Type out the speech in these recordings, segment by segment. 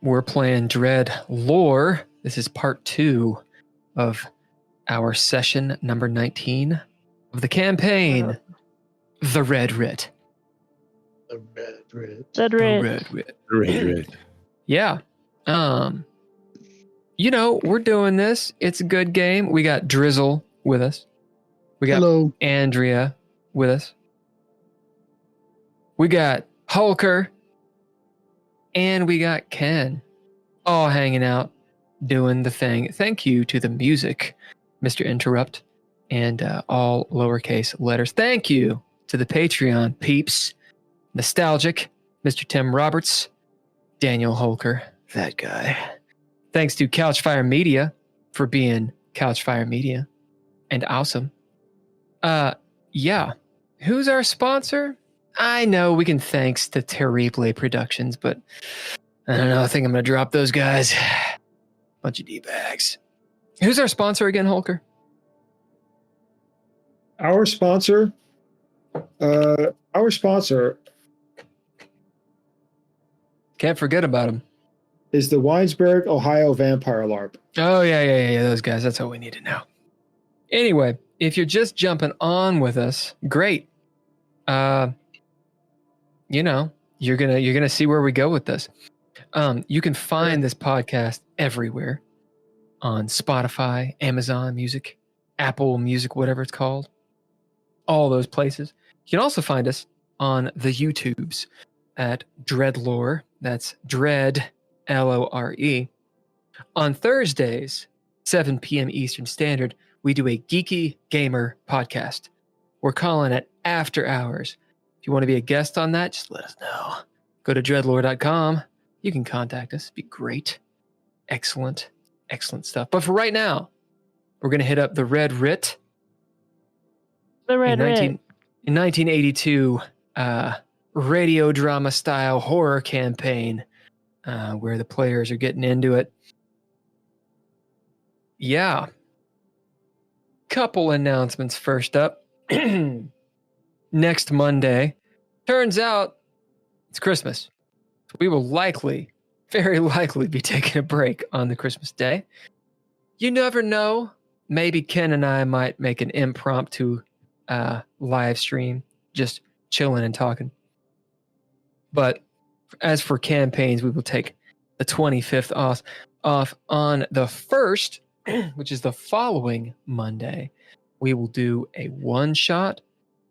we're playing DreadLore. This is part 2 of our session number 19 of the campaign, The Red Writ. The Red Writ. The Red Writ. Red Writ. Yeah. We're doing this. It's a good game. We got Drizzle with us. We got Hello. Andrea with us. We got Hulker. And we got Ken. All hanging out, doing the thing. Thank you to the music, Mr. Interrupt, and all lowercase letters. Thank you to the Patreon peeps. Nostalgic, Mr. Tim Roberts, Daniel Holker, that guy. Thanks to Couchfire Media for being Couchfire Media and awesome. Yeah. Who's our sponsor? I know we can thanks to Terrible Productions, but I don't know. I think I'm going to drop those guys. Bunch of D-bags. Who's our sponsor again, Holker? Our sponsor. Can't forget about him. Is the Winesburg, Ohio Vampire LARP. Oh, yeah. Those guys. That's all we need to know. Anyway, if you're just jumping on with us, great. You're gonna see where we go with this. You can find this podcast everywhere on Spotify, Amazon Music, Apple Music, whatever it's called. All those places. You can also find us on the YouTubes at DreadLore. That's Dread, L-O-R-E. On Thursdays, 7 p.m. Eastern Standard, we do a geeky gamer podcast. We're calling it After Hours. If you want to be a guest on that, just let us know. Go to dreadlore.com. You can contact us. It'd be great. Excellent stuff. But for right now, we're going to hit up the Red Writ. The Red Writ. In 1982, radio drama style horror campaign where the players are getting into it. Yeah. Couple announcements first up. Next Monday, turns out it's Christmas. We will very likely be taking a break on the Christmas day. You never know. Maybe Ken and I might make an impromptu live stream, just chilling and talking. But as for campaigns, we will take the 25th off on the 1st, which is the following Monday. We will do a one-shot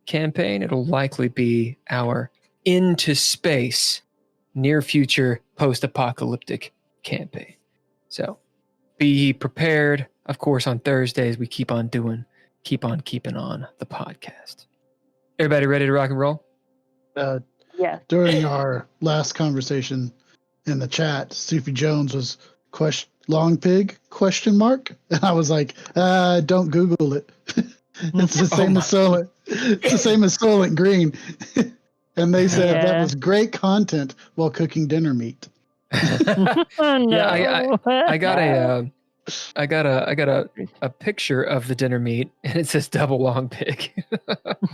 campaign. It'll likely be our Into Space near future post-apocalyptic campaign. So be prepared. Of course, on Thursdays, we keep on keeping on the podcast. Everybody ready to rock and roll? Yeah. During our last conversation in the chat, Sophie Jones was long pig ? And I was like, don't Google it. It's the same as Solent. It's the same as Solent Green. And they said that was great content while cooking dinner meat. Oh, no. Yeah, I got a picture of the dinner meat, and it says double long pig.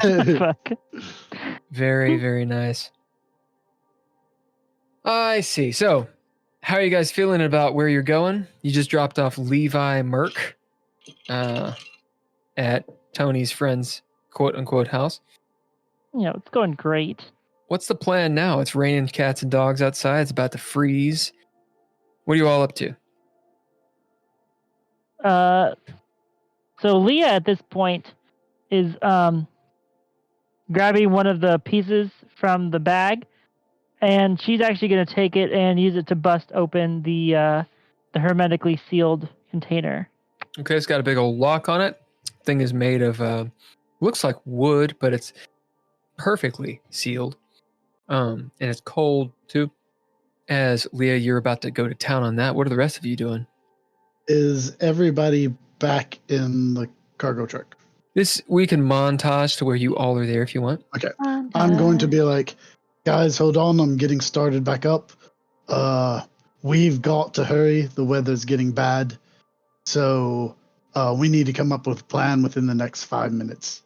Fuck. Very, very nice. I see. So, how are you guys feeling about where you're going? You just dropped off Levi Merck at Tony's friend's quote-unquote house. It's going great. What's the plan now? It's raining cats and dogs outside. It's about to freeze. What are you all up to? So Leah at this point is grabbing one of the pieces from the bag, and she's actually going to take it and use it to bust open the hermetically sealed container. Okay, it's got a big old lock on it. Thing is made of looks like wood, but it's perfectly sealed. And it's cold too. As Leah, you're about to go to town on that. What are the rest of you doing? Is everybody back in the cargo truck? We can montage to where you all are there if you want. Okay. I'm going to be like, guys, hold on. I'm getting started back up. We've got to hurry. The weather's getting bad. So we need to come up with a plan within the next 5 minutes.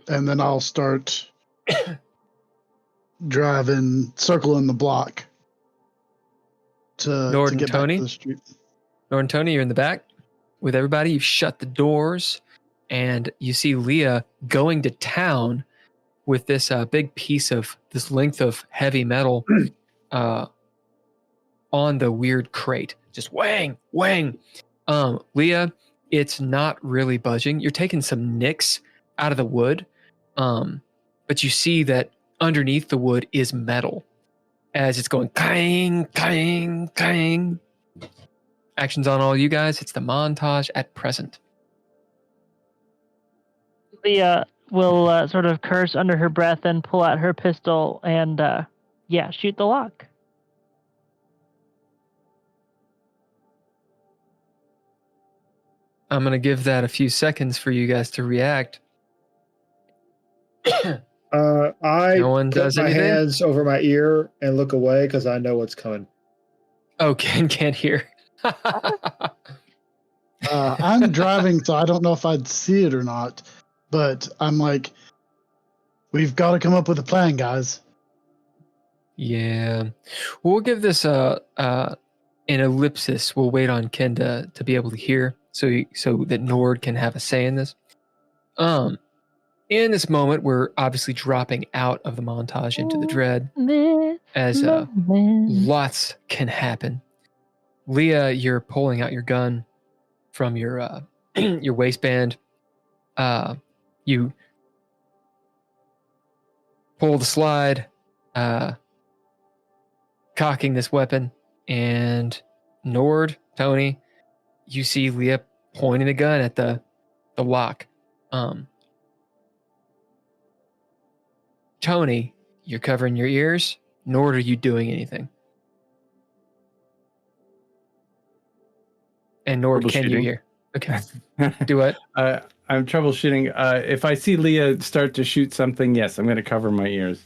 And then I'll start driving, circling the block Nord and get back Tony? to the street. Nord and Tony, you're in the back with everybody. You've shut the doors, and you see Leah going to town with this big piece of this length of heavy metal on the weird crate. Just whang, whang. Leah, it's not really budging. You're taking some nicks out of the wood, but you see that underneath the wood is metal as it's going clang, clang, clang. Actions on all you guys. It's the montage at present. Leah will sort of curse under her breath and pull out her pistol and, shoot the lock. I'm going to give that a few seconds for you guys to react. I No one put does my anything? hands over my ear and look away because I know what's coming. Oh, Ken can't hear. I'm driving, so I don't know if I'd see it or not. But I'm like, we've got to come up with a plan, guys. Yeah. We'll give this an ellipsis. We'll wait on Ken to be able to hear so that Nord can have a say in this. In this moment, we're obviously dropping out of the montage into the dread as lots can happen. Leah, you're pulling out your gun from your your waistband. You pull the slide, cocking this weapon, and Nord, Tony, you see Leah pointing the gun at the lock. Tony, you're covering your ears. Nord, are you doing anything? And Nord, can you hear? Okay. Do what? I'm troubleshooting. If I see Leah start to shoot something, yes, I'm going to cover my ears.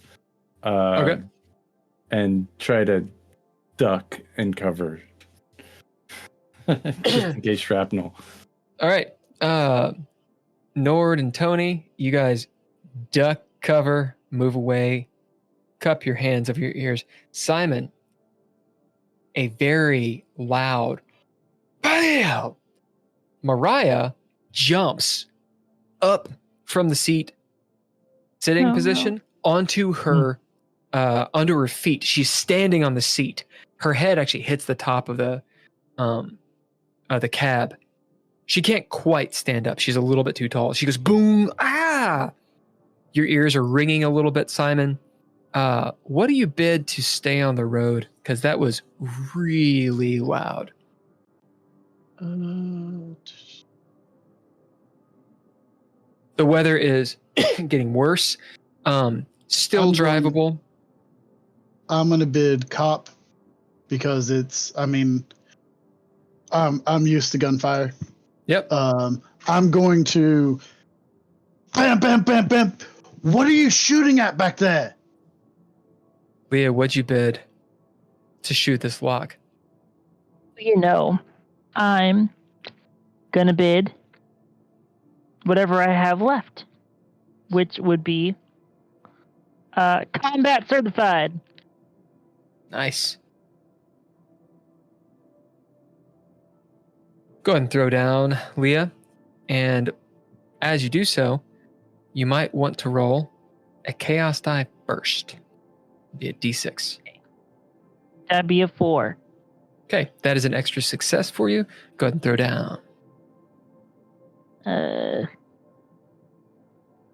Okay. And try to duck and cover. Just in case shrapnel. All right. Nord and Tony, you guys duck, cover, move away, cup your hands over your ears. Simon, a very loud bam. Mariah jumps up from the seat, sitting position, onto her, under her feet. She's standing on the seat. Her head actually hits the top of the cab. She can't quite stand up. She's a little bit too tall. She goes, boom, ah! Your ears are ringing a little bit, Simon. What do you bid to stay on the road? Because that was really loud. The weather is getting worse. Still drivable. I'm gonna bid cop because I'm used to gunfire. Yep. I'm going to bam, bam, bam, bam. What are you shooting at back there? Leah, what'd you bid to shoot this lock? I'm gonna bid whatever I have left, which would be combat certified. Nice. Go ahead and throw down, Leah. And as you do so, you might want to roll a chaos die first. Be a d6. That'd be a 4. Okay, that is an extra success for you. Go ahead and throw down.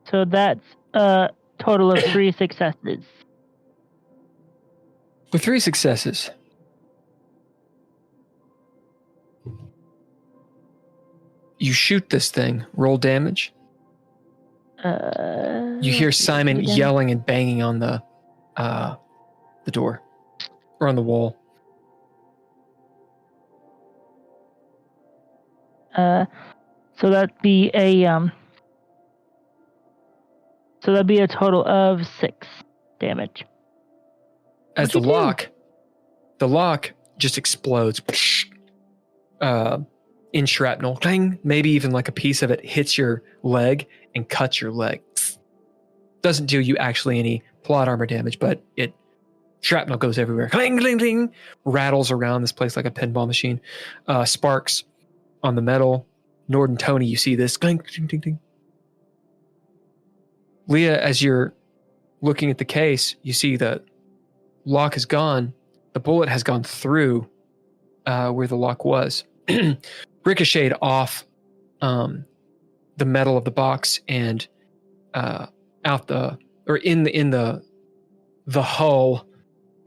So that's a total of 3 successes. With 3 successes, you shoot this thing. Roll damage. You hear Simon yelling and banging on the door or on the wall. So that'd be a total of 6 damage. As the lock just explodes in shrapnel. Clang, maybe even like a piece of it hits your leg and cuts your leg. Doesn't do you actually any plot armor damage, but it Shrapnel goes everywhere. Cling, cling, cling. Rattles around this place like a pinball machine. Sparks on the metal. Nord and Tony, you see this. Cling, cling, cling, cling. Leah, as you're looking at the case, you see the lock is gone. The bullet has gone through where the lock was. Ricocheted off the metal of the box and out in the hull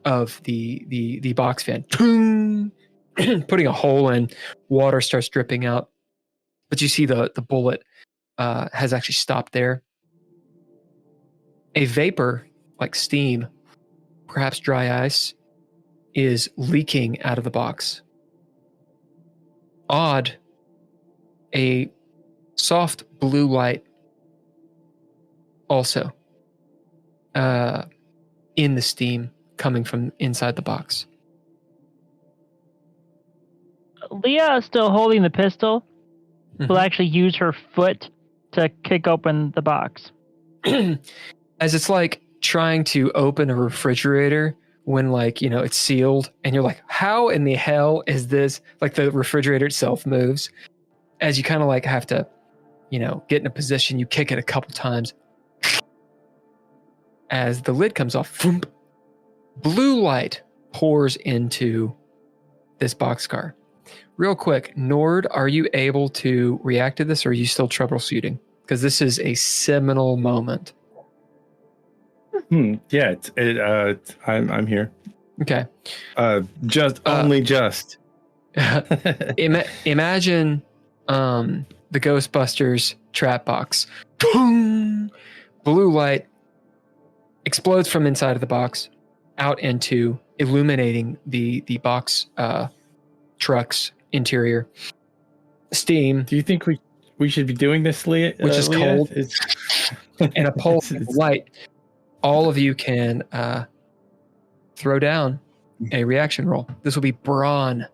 of the box fan. Putting a hole in, water starts dripping out. But you see the bullet has actually stopped there. A vapor, like steam, perhaps dry ice, is leaking out of the box. Odd, a soft blue light also in the steam coming from inside the box. Leah is still holding the pistol. Mhm. Will actually use her foot to kick open the box. As it's like trying to open a refrigerator when, like, you know, it's sealed and you're like, how in the hell is this? Like, the refrigerator itself moves. As you kind of like have to, you know, get in a position, you kick it a couple times. As the lid comes off, boom, blue light pours into this boxcar. Real quick, Nord, are you able to react to this, or are you still troubleshooting? Because this is a seminal moment. Yeah, I'm here. Okay. Only just. Imagine the Ghostbusters trap box. Boom! Blue light explodes from inside of the box out into illuminating the box truck's interior. Steam, Do you think we should be doing this, Leah? which is Leah? cold, and a pulse of light. All of you can throw down a reaction roll. This will be brawn.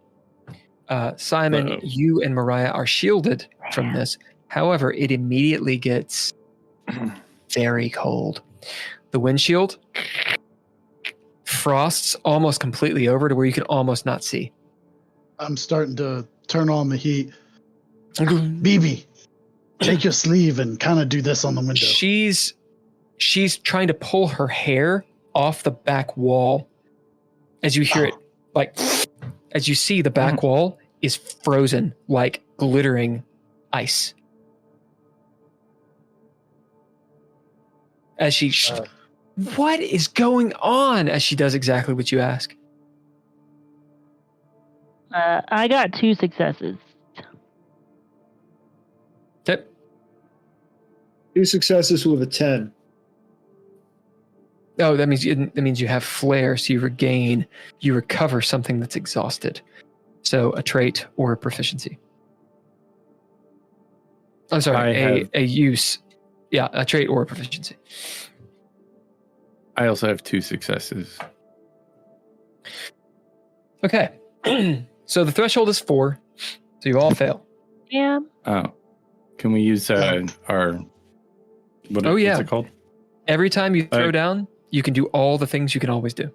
Simon, Uh-oh. you and Mariah are shielded from this. However, it immediately gets very cold. The windshield frosts almost completely over to where you can almost not see. I'm starting to turn on the heat. BB, take your sleeve and kind of do this on the window. She's trying to pull her hair off the back wall. As you hear it, like, as you see the back wall is frozen like glittering ice. As she, what is going on? As she does exactly what you ask. I got 2 successes. Okay. 2 successes with a 10. Oh, that means you have flair, so you recover something that's exhausted. So a trait or a proficiency. I'm sorry, a use. Yeah, a trait or a proficiency. I also have 2 successes. Okay. So the threshold is 4. So you all fail. Yeah. Oh, can we use our what's it called? Every time you throw down, you can do all the things you can always do.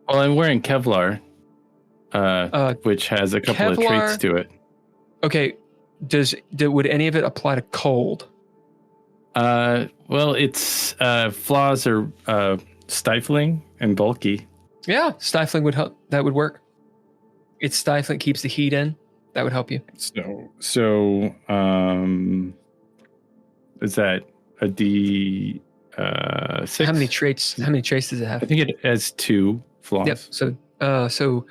Well, I'm wearing Kevlar, which has a couple of traits to it. Okay. Would any of it apply to cold? Well, its flaws are stifling and bulky. Yeah, stifling would help. That would work. It's stifling, keeps the heat in. That would help you. So is that a D6? How many traits does it have? I think it has 2 flaws. Yep. So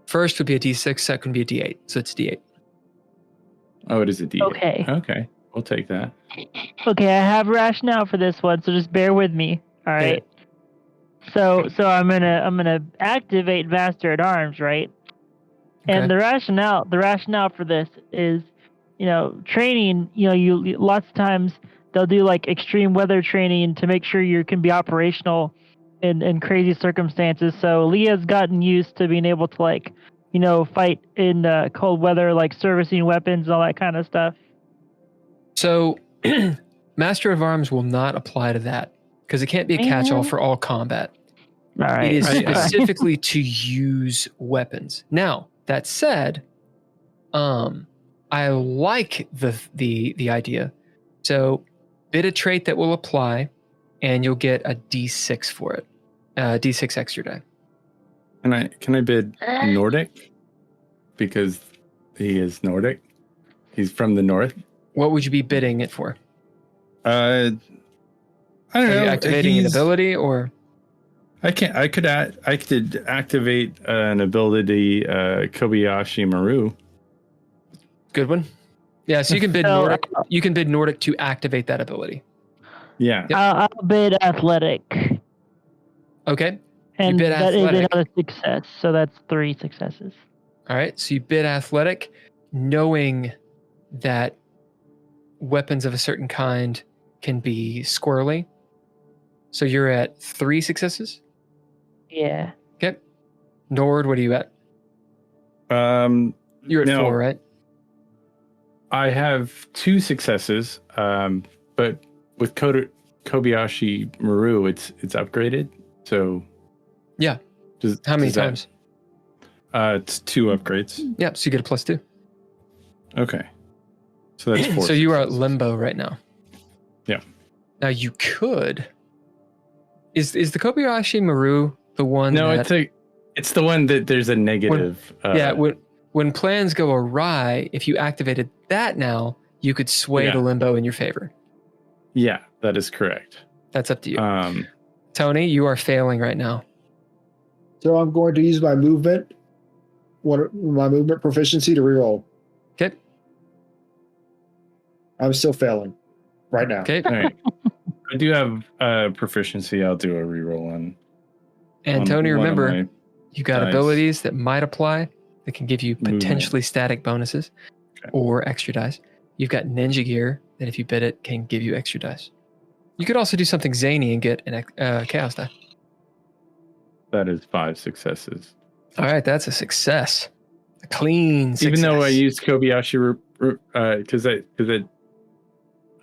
first would be a D6, second would be a D8. So it's D8. Oh, it is a D8. Okay. Okay, we'll take that. Okay, I have rationale for this one, so just bear with me. All right. So I'm gonna activate Master at Arms, right? And Okay. the rationale for this is, training. You lots of times they'll do like extreme weather training to make sure you can be operational in crazy circumstances. So Leah's gotten used to being able to fight in cold weather, like servicing weapons and all that kind of stuff. So Master of Arms will not apply to that because it can't be a catch-all for all combat. All right. It is right. specifically to use weapons. Now, that said, I like the idea. So, bid a trait that will apply, and you'll get a D6 for it. D6 extra die. Can I bid Nordic? Because he is Nordic. He's from the north. What would you be bidding it for? I don't Are know. you activating an ability or? I could activate an ability, Kobayashi Maru. Good one. Yeah, so you can bid So, Nordic. You can bid Nordic to activate that ability. Yeah. Yep. I'll bid athletic. Okay. And bid that is athletic. another success. So that's 3 successes. All right. So you bid athletic, knowing that weapons of a certain kind can be squirrely. So you're at 3 successes. Yeah. Okay. Nord, what are you at? You're at no. 4, right? I have 2 successes, but with Kobayashi Maru, it's upgraded. So Yeah. How many times? It's 2 upgrades. Yeah. So you get a +2. Okay. So that's 4. So you are at successes. limbo right now. Yeah. Now you could. Is the Kobayashi Maru the one? No, that, it's the one that there's a negative. yeah. When plans go awry, if you activated that now, you could sway Yeah. the limbo in your favor. Yeah, that is correct. That's up to you. Tony, you are failing right now. So I'm going to use my movement proficiency to reroll. Okay. I'm still failing right now. Okay. All right. I do have proficiency. I'll do a reroll on. And on Tony, one of remember, my you got dice. abilities that might apply that can give you potentially static bonuses or extra dice. You've got ninja gear that if you bid it can give you extra dice. You could also do something zany and get an chaos die. That is 5 successes. All right, that's a success. A clean success. Even though I used Kobayashi because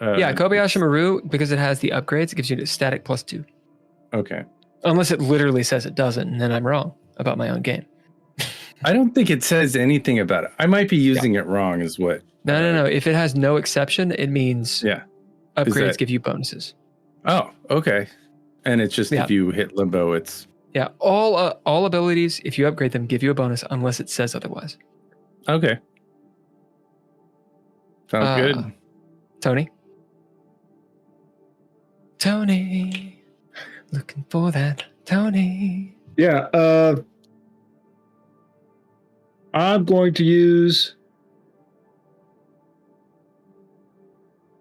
yeah, Kobayashi Maru, because it has the upgrades, it gives you a static +2. Okay. Unless it literally says it doesn't, and then I'm wrong about my own game. I don't think it says anything about it. I might be using it wrong, is what. No. If it has no exception, it means Yeah. upgrades give you bonuses. Oh, okay. And it's just Yeah. if you hit limbo, it's Yeah, all abilities, if you upgrade them, give you a bonus unless it says otherwise. okay. Sounds good. Tony, looking for that Tony. Yeah. I'm going to use.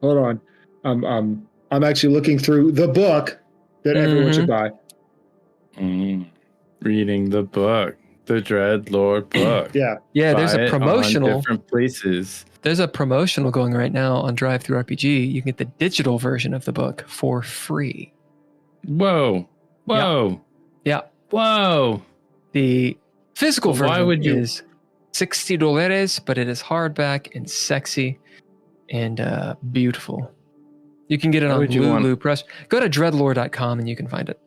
Hold on. I'm actually looking through the book that everyone should buy. Reading the book, the DreadLore book. Yeah. Yeah, there's Buy a it on promotional. different places. There's a promotional going right now on DriveThruRPG. You can get the digital version of the book for free. Whoa. Yeah. Whoa. The physical Why version would you- is $60, but it is hardback and sexy and beautiful. You can get it Why on would you Lulu want- Press. Go to dreadlore.com and you can find it.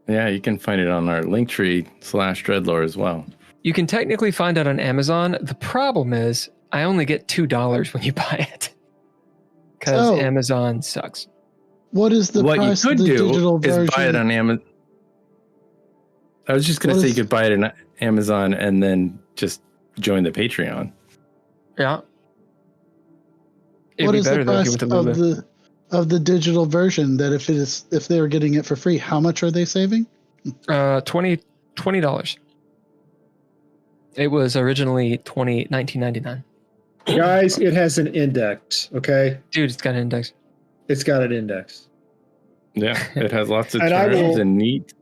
Yeah, you can find it on our Linktree/DreadLore as well. You can technically find it on Amazon. The problem is I only get $2 when you buy it because Oh. Amazon sucks. What is the What you price of could the do digital is version? buy it on Amazon. I was just going to What say is- you could buy it on Amazon and then just join the Patreon. Yeah. It'd What be is better the though if you price went to Lulu. of the digital version? That if they were getting it for free, how much are they saving? $20. It was originally $19.99. Guys, it has an index. Okay. Dude, it's got an index. It's got an index. Yeah, it has lots of And I terms will- and neat.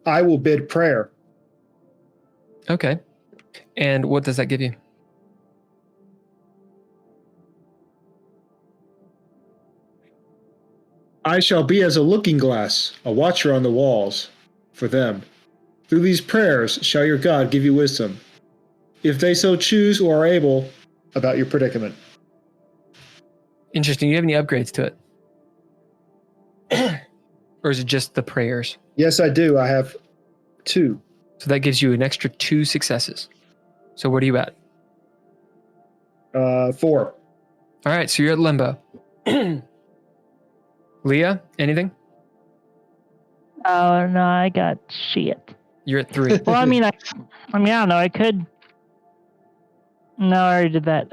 I will bid prayer. Okay. And what does that give you? I shall be as a looking glass, a watcher on the walls for them. Through these prayers shall your God give you wisdom, if they so choose or are able, about your predicament. Interesting. Do you have any upgrades to it? Or is it just the prayers? Yes, I do. I have 2. So that gives you an extra 2 successes. So what are you at? 4. All right, so you're at limbo. Leah, anything? Oh no, I got shit. You're at 3. Well, I mean, I don't know. I could. No, I already did that.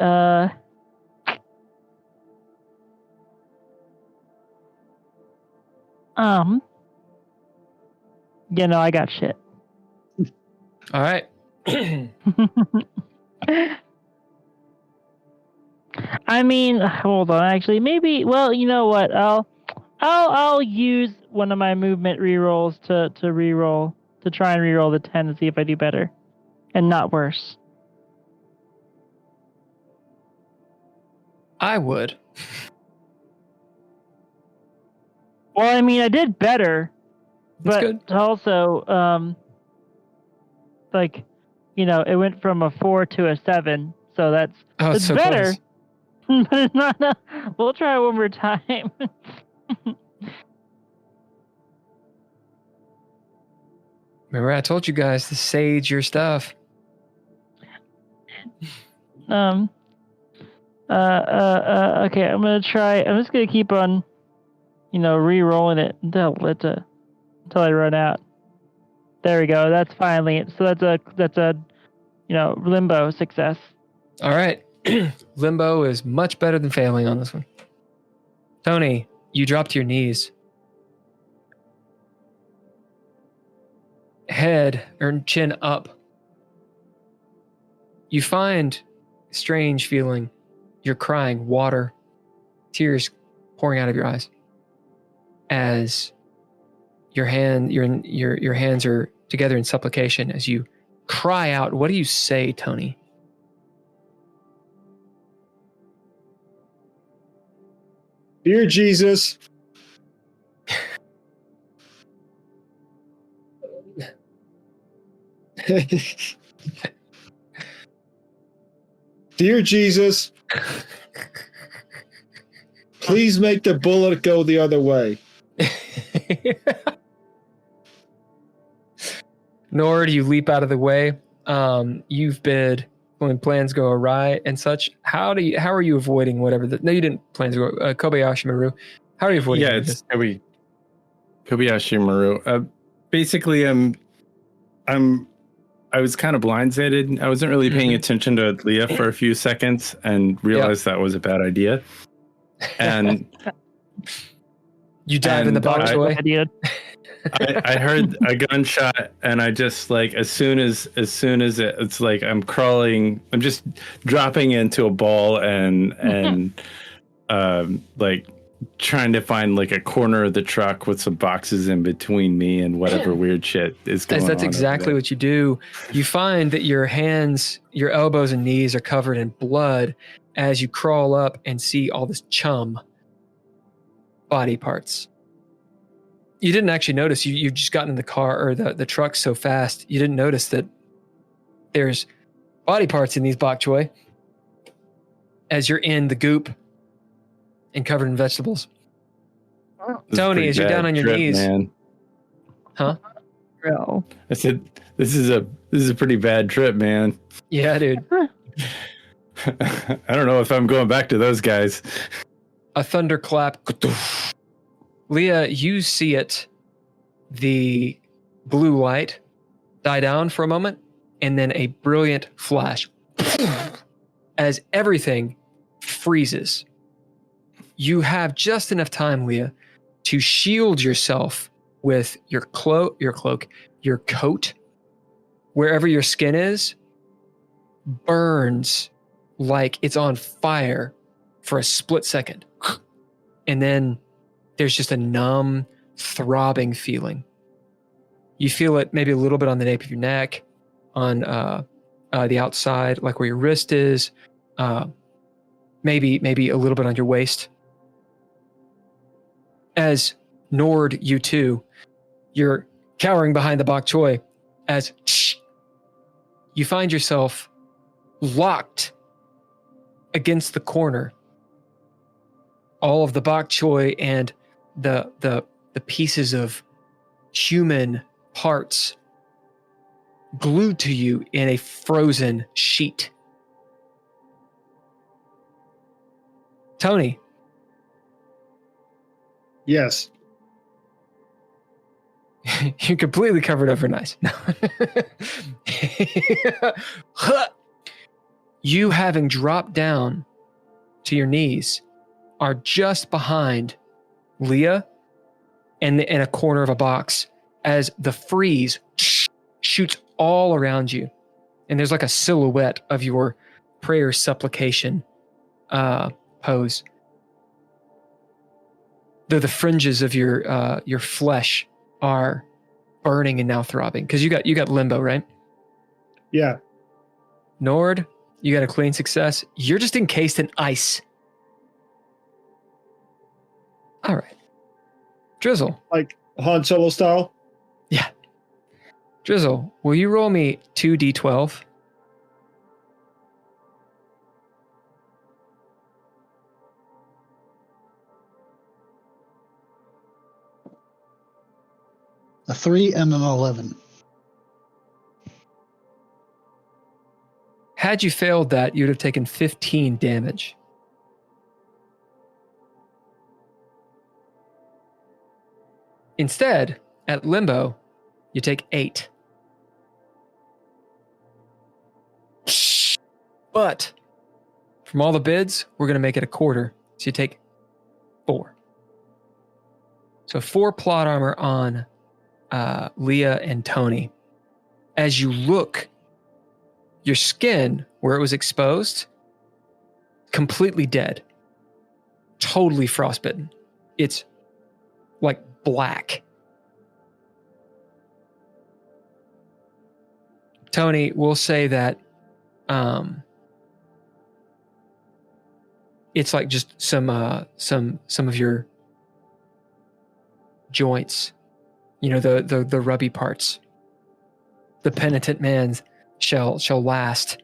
Yeah, no, I got shit. All right. I mean, hold on. Actually, maybe. Well, you know what? I'll use one of my movement rerolls to reroll to try and reroll the 10 to see if I do better and not worse. I would. Well, I mean, I did better, That's but good. also, like, you know, it went from a 4 to a 7, so that's Oh, it's so better. close. But it's not. We'll try one more time. Remember, I told you guys to sage your stuff. Okay, I'm gonna try. I'm just gonna keep on, re-rolling it until I run out. There we go. That's finally it. So that's a limbo success. All right. Limbo is much better than failing on this one. Tony, you drop to your knees. Head or chin up. You find a strange feeling. You're crying, water, tears pouring out of your eyes. As your hands are together in supplication as you cry out. What do you say, Tony? Dear Jesus, dear Jesus, please make the bullet go the other way. Nor do you leap out of the way. You've bid when plans go awry and such. How are you avoiding whatever? No, you didn't plan to go. Kobayashi Maru. How are you avoiding? Yeah, it's Kobayashi Maru. Basically, I was kind of blindsided. I wasn't really paying attention to Leah for a few seconds and realized that was a bad idea. And you dive in the bok choy. I heard a gunshot, and I just as soon as it's like I'm crawling, I'm just dropping into a ball and trying to find a corner of the truck with some boxes in between me and whatever weird shit is going on. That's exactly what you do. You find that your hands, your elbows and knees are covered in blood as you crawl up and see all this chum body parts. You didn't actually notice. You've just gotten in the car or the truck so fast, you didn't notice that there's body parts in these bok choy as you're in the goop and covered in vegetables. Tony, as you're down on your knees. Man. Huh? Bro. I said, this is a pretty bad trip, man. Yeah, dude. I don't know if I'm going back to those guys. A thunderclap. Leah, you see it, the blue light die down for a moment, and then a brilliant flash as everything freezes. You have just enough time, Leah, to shield yourself with your coat, wherever your skin is, burns like it's on fire for a split second. And then there's just a numb, throbbing feeling. You feel it maybe a little bit on the nape of your neck, on the outside, like where your wrist is, maybe a little bit on your waist. As Nord, you too, you're cowering behind the bok choy as you find yourself locked against the corner. All of the bok choy and the the pieces of human parts glued to you in a frozen sheet. Tony. Yes. You're completely covered over in ice. No. You, having dropped down to your knees, are just behind Leah and in a corner of a box as the freeze shoots all around you. And there's like a silhouette of your prayer supplication pose. Though the fringes of your flesh are burning and now throbbing because you got limbo, right? Yeah. Nord, you got a clean success. You're just encased in ice. All right. Drizzle. Like Han Solo style? Yeah. Drizzle, will you roll me 2d12? A 3 and an 11. Had you failed that, you'd have taken 15 damage. Instead, at limbo, you take 8. But from all the bids, we're going to make it a quarter. So you take 4. So 4 plot armor on Leah and Tony. As you look, your skin, where it was exposed, completely dead. Totally frostbitten. It's like black. Tony, we'll say that it's like just some of your joints, the rubby parts. The penitent man's shall last.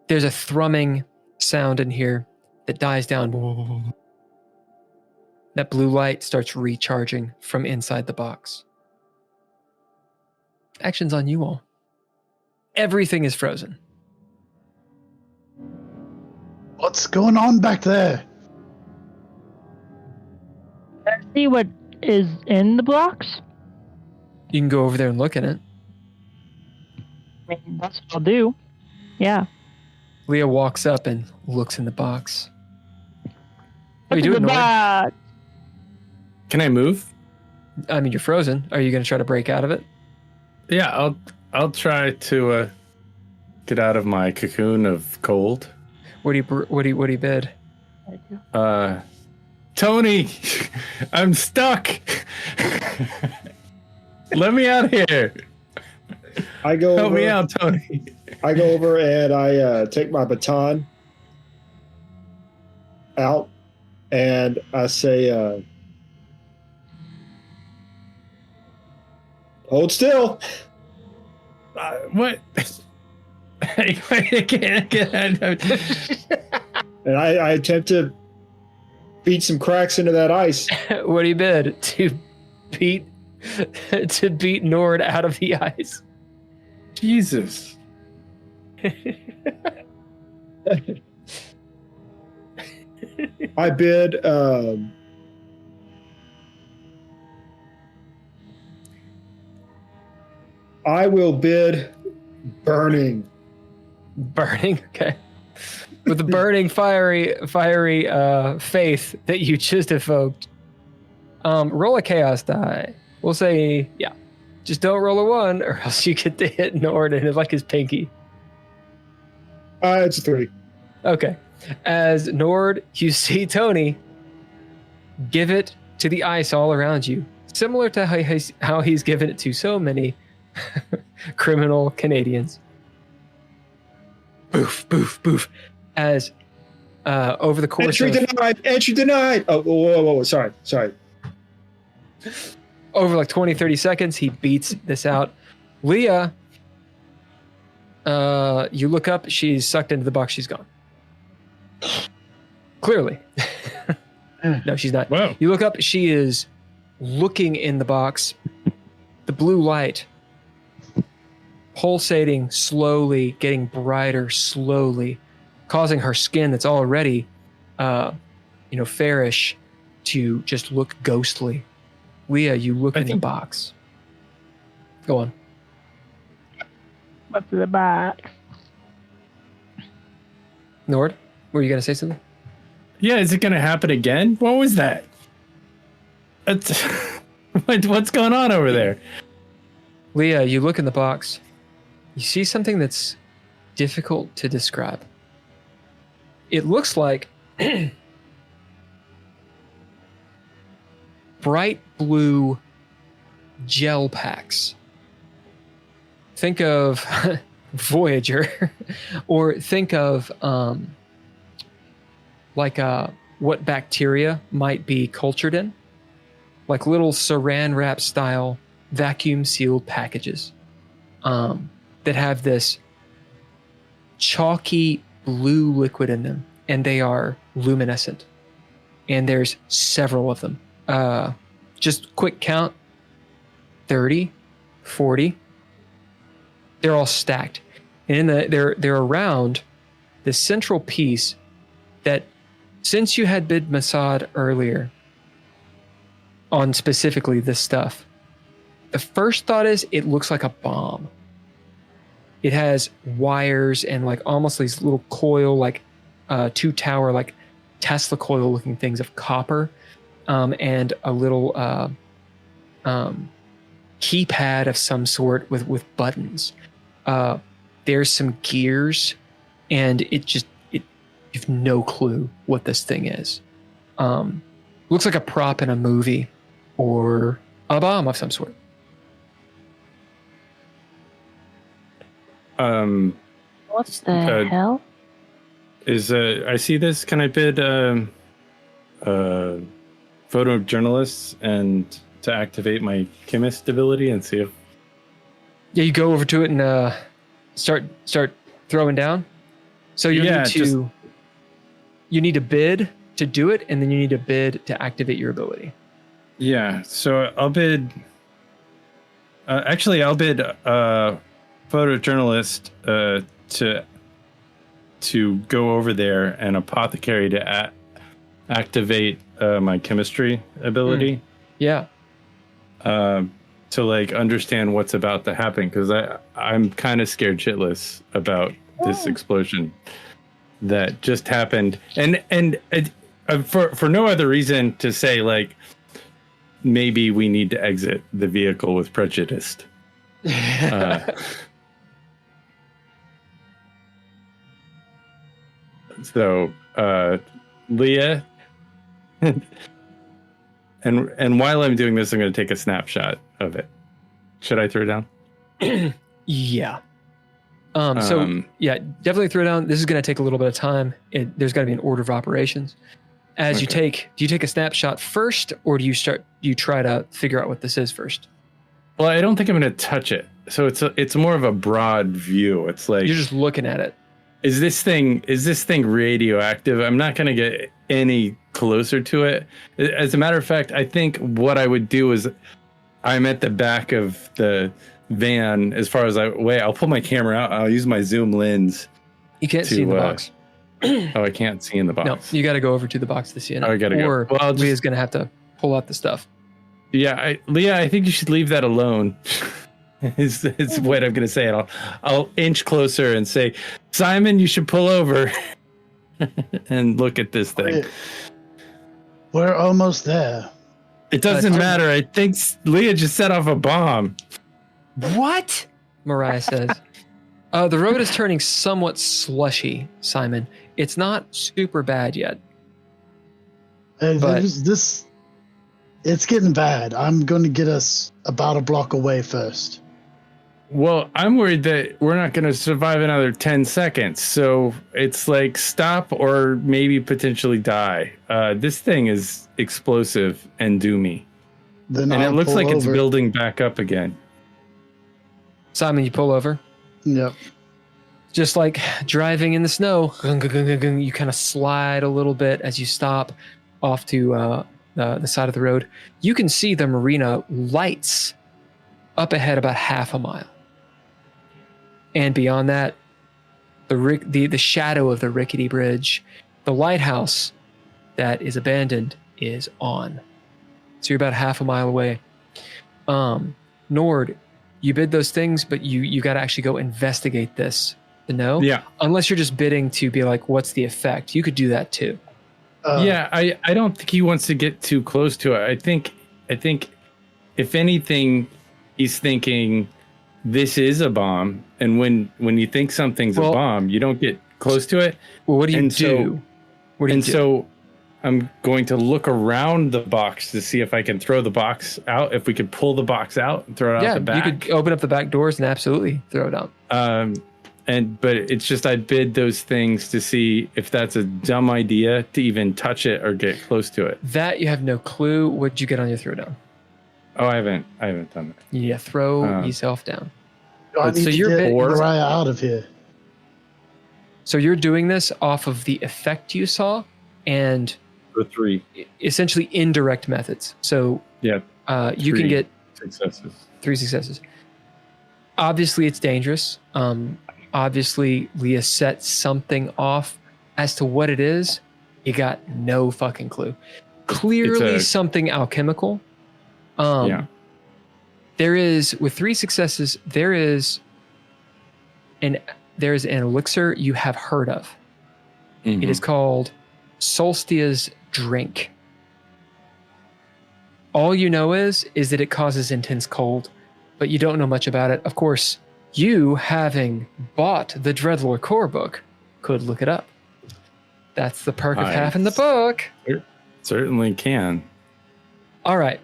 There's a thrumming sound in here that dies down. That blue light starts recharging from inside the box. Action's on you all. Everything is frozen. What's going on back there? Let's see what is in the box. You can go over there and look at it. I mean, that's what I'll do. Yeah. Leah walks up and looks in the box. What are you What's in doing, the Nord? box? Can I move? I mean, you're frozen. Are you going to try to break out of it? Yeah, I'll try to get out of my cocoon of cold. What do you bid? Tony, I'm stuck. Let me out here. I go Help over, me out, Tony. I go over and I take my baton out and I say, hold still. What? I can't. And I attempt to beat some cracks into that ice. What do you bid? To beat Nord out of the ice. Jesus. I bid I will bid burning. Burning, okay. With the burning, fiery faith that you just evoked, roll a chaos die. We'll say, yeah, just don't roll a 1, or else you get to hit Nord and it's like his pinky. It's a 3. Okay. As Nord, you see Tony give it to the ice all around you, similar to how he's given it to so many criminal Canadians. Boof, boof, boof. As over the course Entry denied. Entry denied. Oh, whoa. Sorry. Over like 20, 30 seconds, he beats this out. Leah, you look up, she's sucked into the box, she's gone. Clearly. No, she's not. Whoa. You look up, she is looking in the box. The blue light pulsating slowly, getting brighter slowly, causing her skin that's already, fairish to just look ghostly. Leah, you look in the box. Go on. What's in the box? Nord, were you going to say something? Yeah, is it going to happen again? What was that? What's going on over there? Leah, you look in the box. You see something that's difficult to describe. It looks like bright blue gel packs. Think of Voyager, or think of what bacteria might be cultured in, like little saran wrap style vacuum sealed packages that have this chalky blue liquid in them, and they are luminescent. And there's several of them. Just quick count, 30, 40. They're all stacked. And they're around the central piece that, since you had bid Masad earlier on specifically this stuff, the first thought is it looks like a bomb. It has wires and like almost these little coil, like two tower, like Tesla coil looking things of copper, and a little keypad of some sort with buttons. There's some gears, and you have no clue what this thing is. Looks like a prop in a movie or a bomb of some sort. What's the hell? I see this. Can I bid photojournalists and to activate my chemist ability and see if... Yeah, you go over to it and start throwing down. So you need to bid to do it, and then you need to bid to activate your ability. Yeah, so I'll bid... I'll bid photojournalist to go over there, and apothecary to activate my chemistry ability. Yeah. To like understand what's about to happen, because I'm kind of scared shitless about this explosion that just happened, and for no other reason to say like maybe we need to exit the vehicle with prejudice. So Leah, and while I'm doing this, I'm going to take a snapshot of it. Should I throw it down? Yeah. Definitely throw it down. This is going to take a little bit of time. There's got to be an order of operations. Do you take a snapshot first, or do you try to figure out what this is first? Well, I don't think I'm going to touch it. So it's more of a broad view. It's like you're just looking at it. Is this thing radioactive? I'm not going to get any closer to it. As a matter of fact, I think what I would do is I'm at the back of the van as far as I'll pull my camera out. I'll use my zoom lens. You can't see in the box. Oh, I can't see in the box. No, you got to go over to the box to see it. Oh, I got to go. Or Leah's going to have to pull out the stuff. Yeah, Leah, I think you should leave that alone. is what I'm going to say. I'll inch closer and say, Simon, you should pull over and look at this thing. We're almost there. It doesn't matter. I think Leah just set off a bomb. What? Mariah says. The road is turning somewhat slushy, Simon. It's not super bad yet. But it's getting bad. I'm going to get us about a block away first. Well, I'm worried that we're not going to survive another 10 seconds. So it's like stop or maybe potentially die. This thing is explosive and doomy. And it looks like it's building back up again. Simon, you pull over. Yep. Just like driving in the snow, you kind of slide a little bit as you stop. off to the side of the road, you can see the marina lights up ahead about half a mile. And beyond that, the shadow of the rickety bridge, the lighthouse that is abandoned is on. So you're about half a mile away. Nord, you bid those things, but you got to actually go investigate this to know. Yeah. Unless you're just bidding to be like, what's the effect? You could do that too. Yeah, I don't think he wants to get too close to it. I think if anything, he's thinking this is a bomb, and when you think something's a bomb, you don't get close to it. Well, what do you do? So I'm going to look around the box to see if I can throw the box out. If we could pull the box out and throw it out the back. You could open up the back doors and absolutely throw it out. But it's just I bid those things to see if that's a dumb idea to even touch it or get close to it. That you have no clue. What'd you get on your throwdown? Oh, I haven't done that. Yeah, throw yourself down. I need to get Mariah out of here. So you're doing this off of the effect you saw and the 3 essentially indirect methods. So you can get 3 successes. Obviously, it's dangerous. Obviously, Leah set something off. As to what it is, you got no fucking clue. Clearly something alchemical. There is, with 3 successes, there is an elixir you have heard of. Mm-hmm. It is called Solstia's Drink. All you know is that it causes intense cold, but you don't know much about it. Of course, you, having bought the DreadLore core book, could look it up. That's the perk of having the book. Certainly can. All right.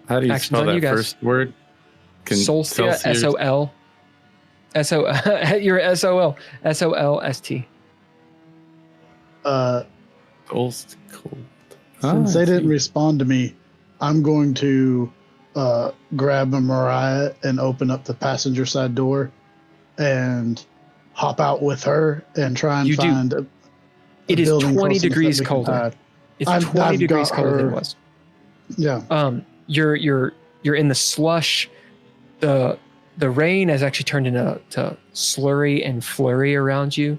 How do you spell that first word? Solstia, S-O-L. You're S-O-L. S-O-L-S-T. Solst cold. Since they didn't respond to me, I'm going to grab a Mariah and open up the passenger side door and hop out with her and try and find a It is building 20 close enough that degrees we can colder. hide. It's 20 degrees colder than it was. Yeah. You're in the slush. The rain has actually turned into slurry and flurry around you.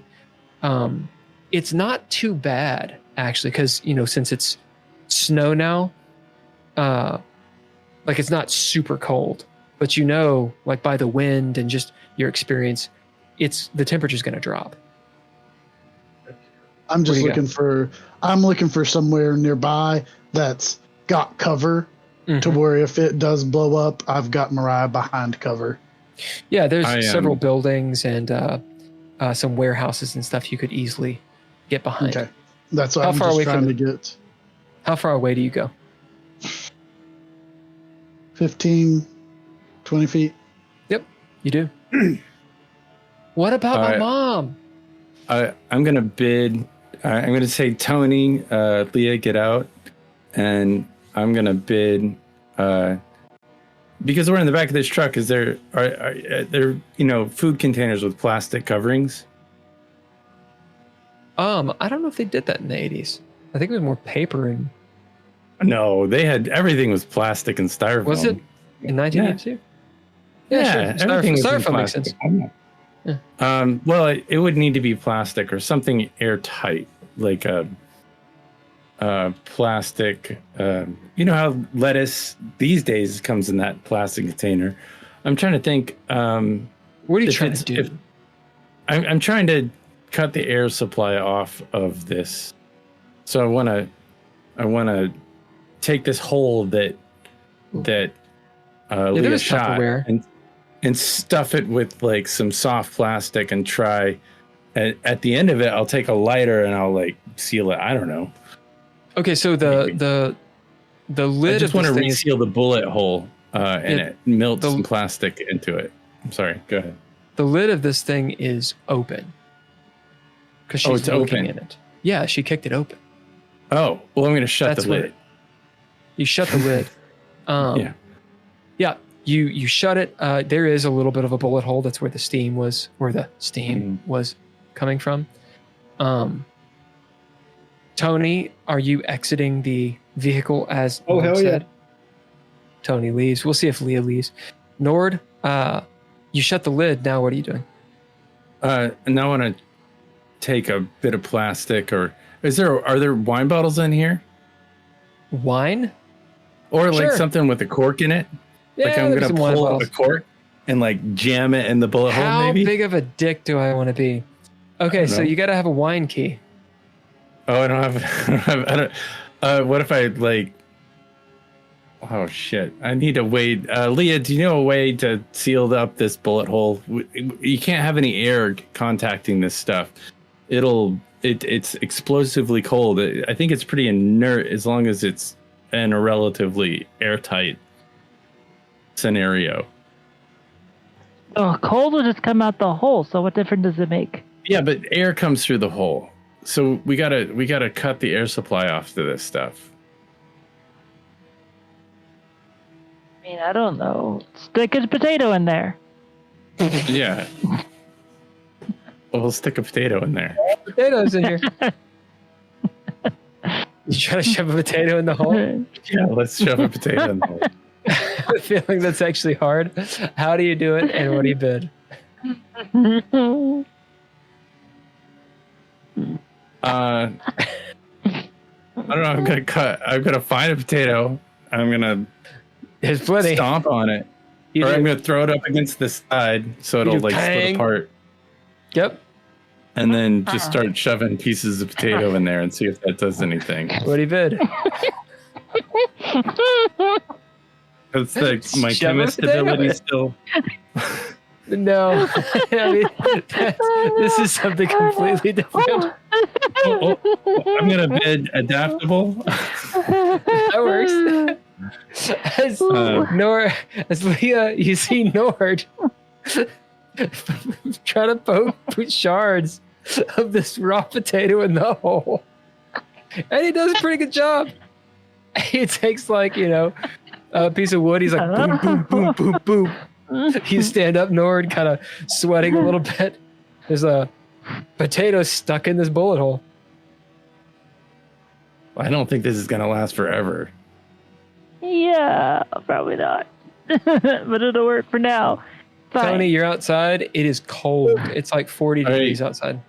It's not too bad actually, because since it's snow now, like it's not super cold, but like by the wind and just your experience, the temperature's going to drop. I'm just looking for somewhere nearby that's got cover to where if it does blow up, I've got Mariah behind cover. Yeah, there's several buildings and some warehouses and stuff you could easily get behind. Okay. That's what I'm just trying to get. How far away do you go? 15, 20 feet. Yep, you do. What about my mom? I'm going to bid. I'm going to say, Tony, Leah, get out. And I'm going to bid, because we're in the back of this truck, is there food containers with plastic coverings? I don't know if they did that in the 80s. I think it was more paper and... No, everything was plastic and styrofoam. Was it in 1982? Yeah, sure. Everything was styrofoam makes sense. Yeah. Well, it would need to be plastic or something airtight, like a plastic. You know how lettuce these days comes in that plastic container. I'm trying to think. What are you trying to do? I'm trying to cut the air supply off of this, so I want to take this hole that Leah shot and stuff it with like some soft plastic and try. At the end of it, I'll take a lighter and I'll like seal it. I don't know. Okay, so the lid. I just want to reseal the bullet hole and it melts some plastic into it. I'm sorry. Go ahead. The lid of this thing is open because she's looking in it. Yeah, she kicked it open. Oh, well, I'm going to shut the lid. You shut the lid. Yeah. You shut it. There is a little bit of a bullet hole. That's where the steam was coming from. Tony, are you exiting the vehicle as Oh, Nord hell said? yeah. Tony leaves. We'll see if Leah leaves. Nord, you shut the lid. Now what are you doing? And I want to take a bit of plastic, or are there wine bottles in here? Wine? Or like Sure. something with a cork in it? Yeah, Like I'm there's going some to wine pull out bottles. a cork and like jam it in the bullet hole How maybe? big of a dick do I want to be? Okay, don't so know. you got to have a wine key. Oh, I don't have, what if I like, oh shit, I need a way, Leah, do you know a way to seal up this bullet hole? You can't have any air contacting this stuff. It's explosively cold. I think it's pretty inert as long as it's in a relatively airtight scenario. Oh, cold will just come out the hole. So what difference does it make? Yeah, but air comes through the hole. So we gotta cut the air supply off to this stuff. I mean, I don't know. Stick a potato in there. Yeah. We'll stick a potato in there. Potatoes in here. You trying to shove a potato in the hole? Yeah, let's shove a potato in there. I have a feeling that's actually hard. How do you do it, and what do you bid? I don't know. I'm gonna find a potato. I'm gonna There's plenty. stomp on it, You or do. I'm gonna throw it up against the side so it'll do like bang. split apart, Yep. and then just start shoving pieces of potato in there and see if that does anything. What do you bid? It's like my Shove a chemist potato ability in. still. No. I mean, this is something completely different. I'm gonna bid adaptable. That works. As Leah, you see Nord try to put shards of this raw potato in the hole. And he does a pretty good job. He takes like, a piece of wood. He's like, boom, boom, boom, boom, boom. You stand up, Nord, kind of sweating a little bit. There's a potato stuck in this bullet hole. I don't think this is gonna last forever. Yeah, probably not. But it'll work for now. Fine. Tony, you're outside. It is cold. It's like 40 All right. degrees outside.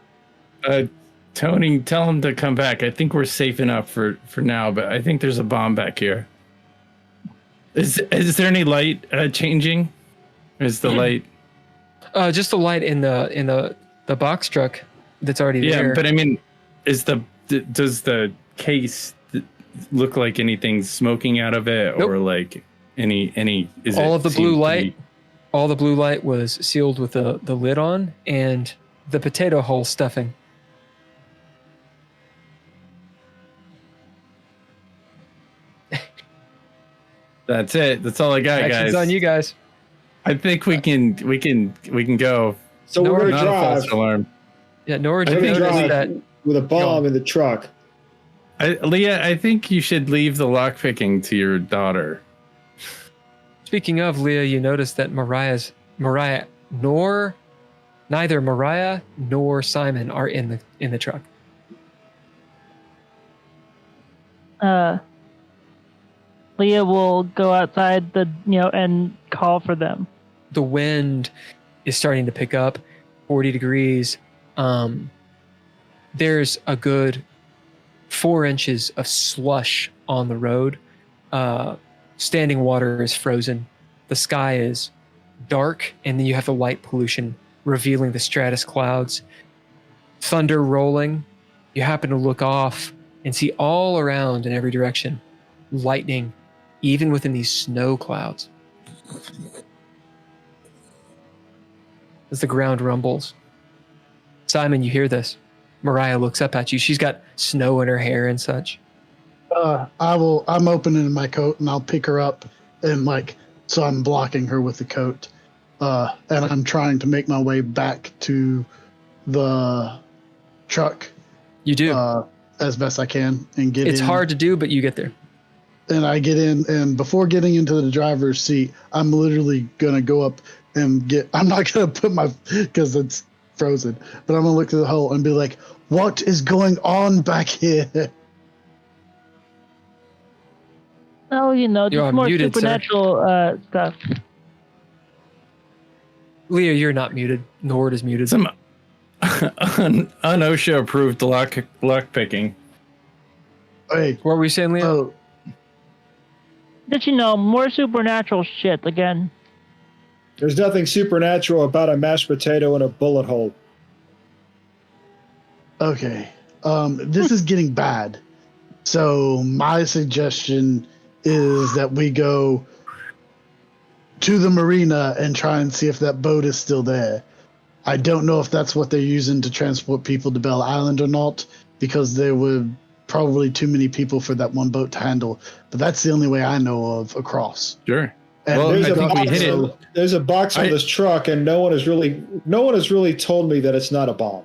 Tony, tell him to come back. I think we're safe enough for now, but I think there's a bomb back here. Is there any light changing? Is the light? Just the light in the box truck that's already Yeah, there. but I mean, does the case look like anything's smoking out of it, Nope. or like any? Is all it of the seem blue to light, be- all the blue light was sealed with the lid on and the potato hole stuffing. That's it. That's all I got, Action's guys. on you guys. I think we can go. So No, we're Not gonna a false drive. alarm. Yeah, Nord, you We're gonna noticed drive that. with a bomb in the truck. Leah, I think you should leave the lockpicking to your daughter. Speaking of Leah, you noticed that neither Mariah nor Simon are in the truck. Leah will go outside and call for them. The wind is starting to pick up, 40 degrees. There's a good 4 inches of slush on the road. Standing water is frozen. The sky is dark, and then you have the light pollution revealing the stratus clouds. Thunder rolling. You happen to look off and see all around in every direction lightning, even within these snow clouds. As the ground rumbles. Simon, you hear this. Mariah looks up at you. She's got snow in her hair and such. I'm opening my coat and I'll pick her up and so I'm blocking her with the coat. And I'm trying to make my way back to the truck You do. as best I can and get It's in. hard to do, but you get there. And I get in, and before getting into the driver's seat, I'm literally gonna go up and I'm not gonna put because it's frozen, but I'm gonna look through the hole and be like, "What is going on back here?" Oh, You just are more muted, sir. supernatural stuff. Leah, you're not muted. Nord is muted. Some OSHA approved lock picking. Hey, What were we saying, Leah? oh, Just more supernatural shit again. There's nothing supernatural about a mashed potato in a bullet hole. okay. This is getting bad. So my suggestion is that we go to the marina and try and see if that boat is still there. I don't know if that's what they're using to transport people to Bell Island or not, because there were probably too many people for that one boat to handle. But that's the only way I know of across. Sure. And Well, There's I a think we box hit on- it. There's a box on this truck, and no one has really told me that it's not a bomb.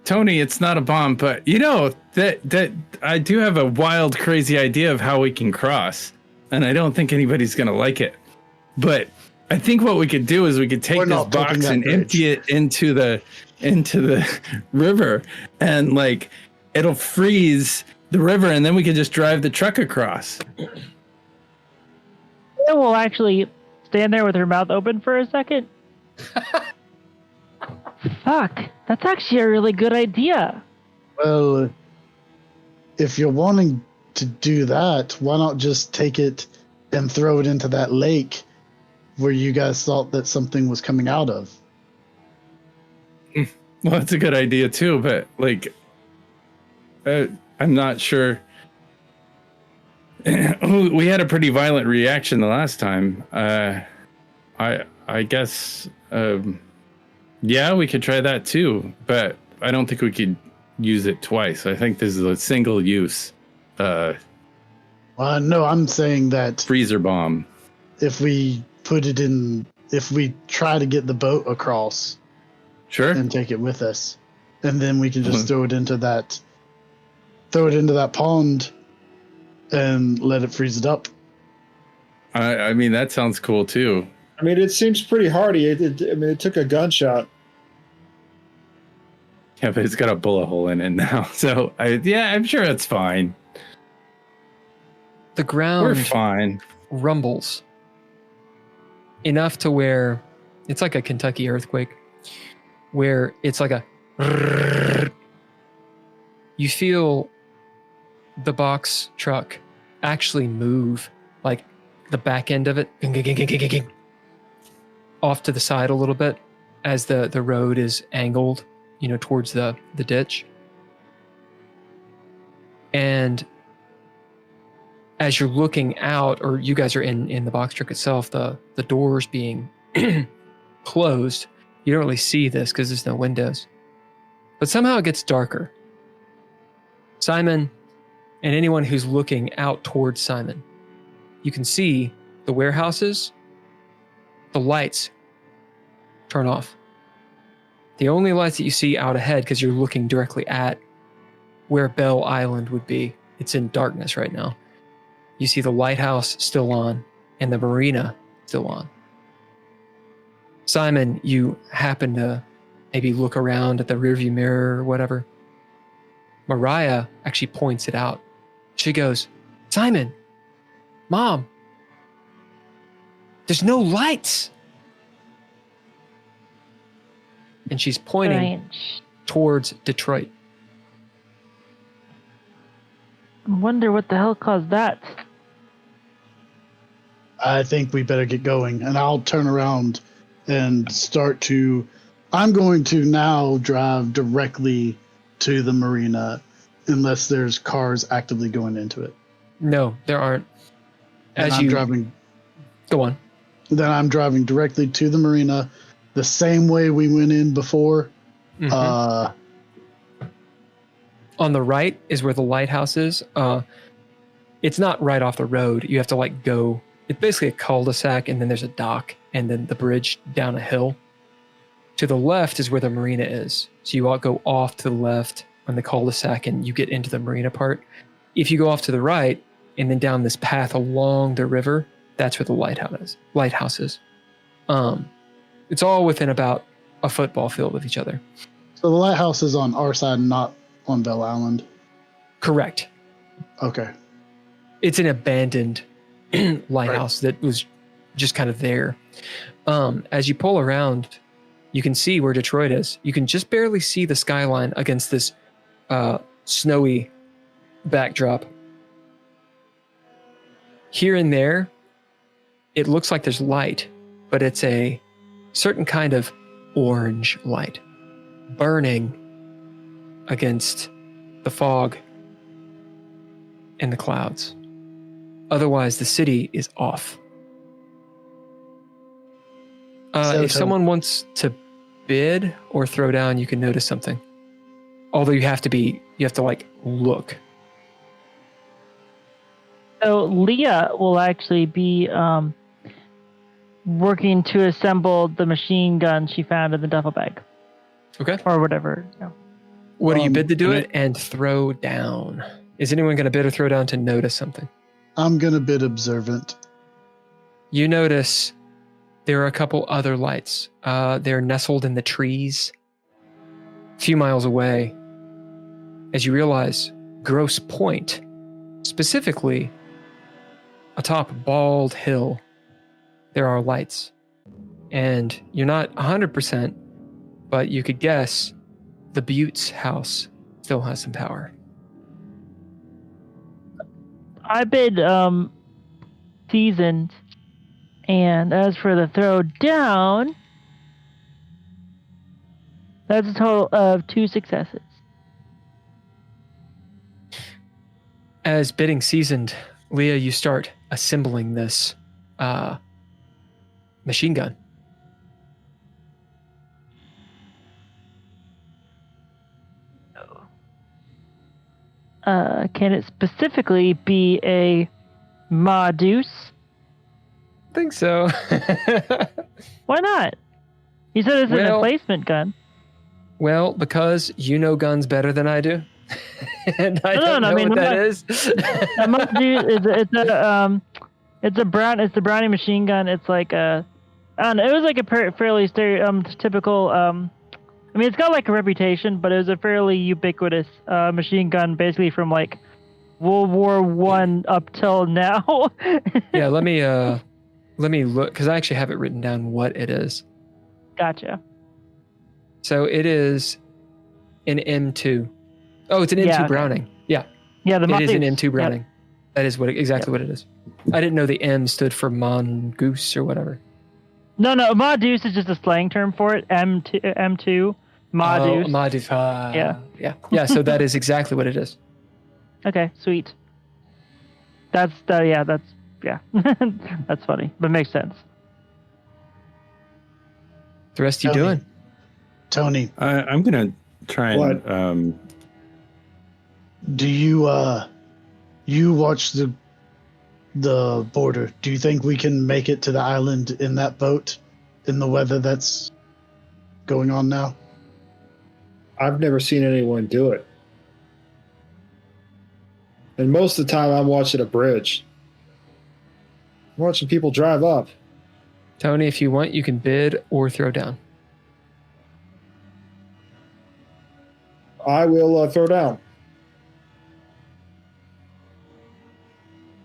Tony, it's not a bomb, but that I do have a wild, crazy idea of how we can cross, and I don't think anybody's gonna like it. But I think what we could do is we could take We're this not taking box that and bridge. empty it into the river, and like it'll freeze the river, and then we could just drive the truck across. Leah will actually stand there with her mouth open for a second. Fuck, that's actually a really good idea. Well, if you're wanting to do that, why not just take it and throw it into that lake where you guys thought that something was coming out of? Well, that's a good idea too, but like, I'm not sure. We had a pretty violent reaction the last time. I guess, yeah, we could try that too, but I don't think we could use it twice. I think this is a single use No, I'm saying that freezer bomb. if we put it in, if we try to get the boat across Sure. and take it with us, and then we can just throw it into that pond and let it freeze it up. I mean, that sounds cool too. I mean, it seems pretty hardy. It took a gunshot. Yeah, but it's got a bullet hole in it now. So I'm sure it's fine. The We're ground fine. rumbles enough to where it's like a Kentucky earthquake, where it's like a. You feel the box truck actually move, like the back end of it off to the side a little bit as the road is angled, towards the ditch. And as you're looking out, or you guys are in the box truck itself, the doors being closed, you don't really see this because there's no windows. But somehow it gets darker. Simon, and anyone who's looking out towards Simon, you can see the warehouses, the lights turn off. The only lights that you see out ahead, because you're looking directly at where Bell Island would be, it's in darkness right now. You see the lighthouse still on and the marina still on. Simon, you happen to maybe look around at the rearview mirror or whatever. Mariah actually points it out. She goes, "Simon, Mom, there's no lights." And she's pointing towards Detroit. I wonder what the hell caused that. I think we better get going, and I'll turn around and I'm going to now drive directly to the marina unless there's cars actively going into it. No, there aren't. Go on. Then I'm driving directly to the marina the same way we went in before. Mm-hmm. On the right is where the lighthouse is. It's not right off the road. You have to go. It's basically a cul-de-sac, and then there's a dock, and then the bridge down a hill. To the left is where the marina is. So you all go off to the left on the cul-de-sac, and you get into the marina part. If you go off to the right, and then down this path along the river, that's where the lighthouse is. It's all within about a football field of each other. So the lighthouse is on our side, not on Bell Island. Correct. Okay. It's an abandoned lighthouse that was just kind of there. As you pull around, you can see where Detroit is. You can just barely see the skyline against this snowy backdrop. Here and there, it looks like there's light, but it's a certain kind of orange light burning against the fog and the clouds. Otherwise, the city is off. If someone wants to bid or throw down, you can notice something. Although you have to like look. So Leah will actually be working to assemble the machine gun she found in the duffel bag. Okay. Or whatever. What do you bid to do it and throw down? Is anyone going to bid or throw down to notice something? I'm going to bid observant. You notice there are a couple other lights. They're nestled in the trees a few miles away. As you realize, Grosse Point, specifically atop Bald Hill, there are lights. And you're not 100%, but you could guess the Butte's house still has some power. I bid seasoned, and as for the throw down, that's a total of 2 successes. As bidding seasoned, Leah, you start assembling this machine gun. Can it specifically be a Ma Deuce? I think so. Why not? You said it's an replacement gun. Well, because you know guns better than I do. And I don't know what that is. A Ma Deuce it's the Brownie machine gun. It's like I don't know, it was like a fairly typical I mean, it's got like a reputation, but it was a fairly ubiquitous machine gun, basically from like World War I up till now. Yeah, let me look, because I actually have it written down what it is. Gotcha. So it is an M2. Oh, it's an M2 Browning. Yeah. Yeah, it is an M2 Browning. Yep. That is exactly what it is. I didn't know the M stood for mongoose or whatever. No, Ma Deuce is just a slang term for it. M2, Ma Deuce. Ma Deuce. Yeah. So that is exactly what it is. Okay, sweet. That's that's funny, but makes sense. The rest you doing? Tony, I'm gonna try and. Do you you watch the border? Do you think we can make it to the island in that boat in the weather that's going on now? I've never seen anyone do it. And most of the time I'm watching a bridge. I'm watching people drive up. Tony, if you want, you can bid or throw down. I will throw down.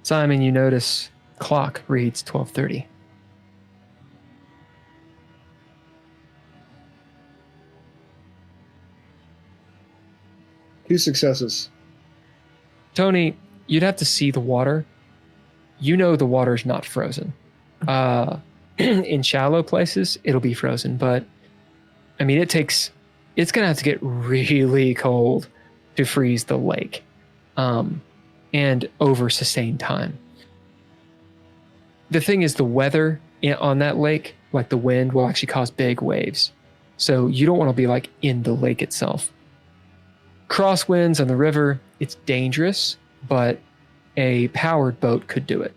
Simon, you notice clock reads 12:30. Two successes. Tony, you'd have to see the water. You know the water's not frozen. In shallow places, it'll be frozen, but I mean, it's going to have to get really cold to freeze the lake. And over sustained time. The thing is, the weather on that lake, like the wind, will actually cause big waves. So you don't want to be like in the lake itself. Crosswinds on the river, it's dangerous, but a powered boat could do it.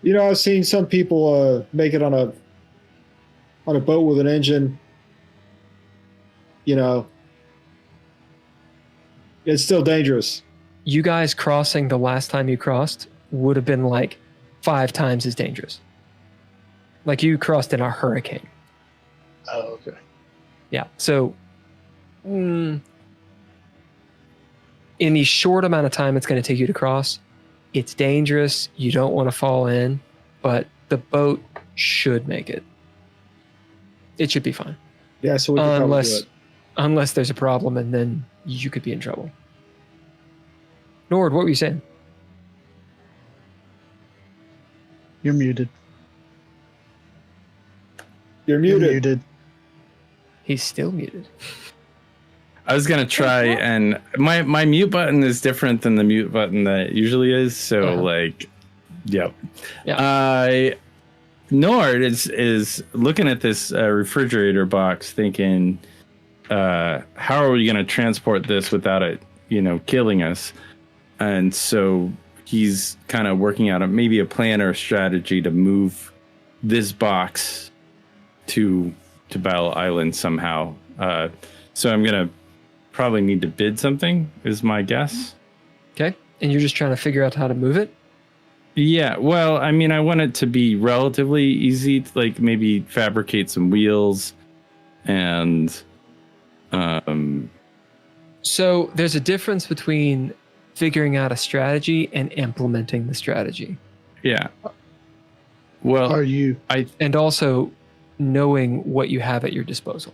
You know, I've seen some people make it on a boat with an engine. You know, it's still dangerous. You guys crossing the last time you crossed would have been like 5 times as dangerous. Like you crossed in a hurricane. Oh, okay. Yeah. So in the short amount of time it's going to take you to cross, it's dangerous. You don't want to fall in, but the boat should make it. It should be fine. Yeah, so we can probably do it. Unless there's a problem, and then you could be in trouble. Nord, what were you saying? You're muted. You're You're muted. muted. He's still muted. I was gonna try, and my mute button is different than the mute button that it usually is. So yep. Yeah. Nord is looking at this refrigerator box, thinking, how are we gonna transport this without it, killing us? And so he's kind of working out maybe a plan or a strategy to move this box to Battle Island somehow. So I'm gonna probably need to bid something, is my guess. Okay. And you're just trying to figure out how to move it? Yeah, well, I mean, I want it to be relatively easy, like maybe fabricate some wheels and So there's a difference between figuring out a strategy and implementing the strategy. yeah. Well, Are you? And also knowing what you have at your disposal.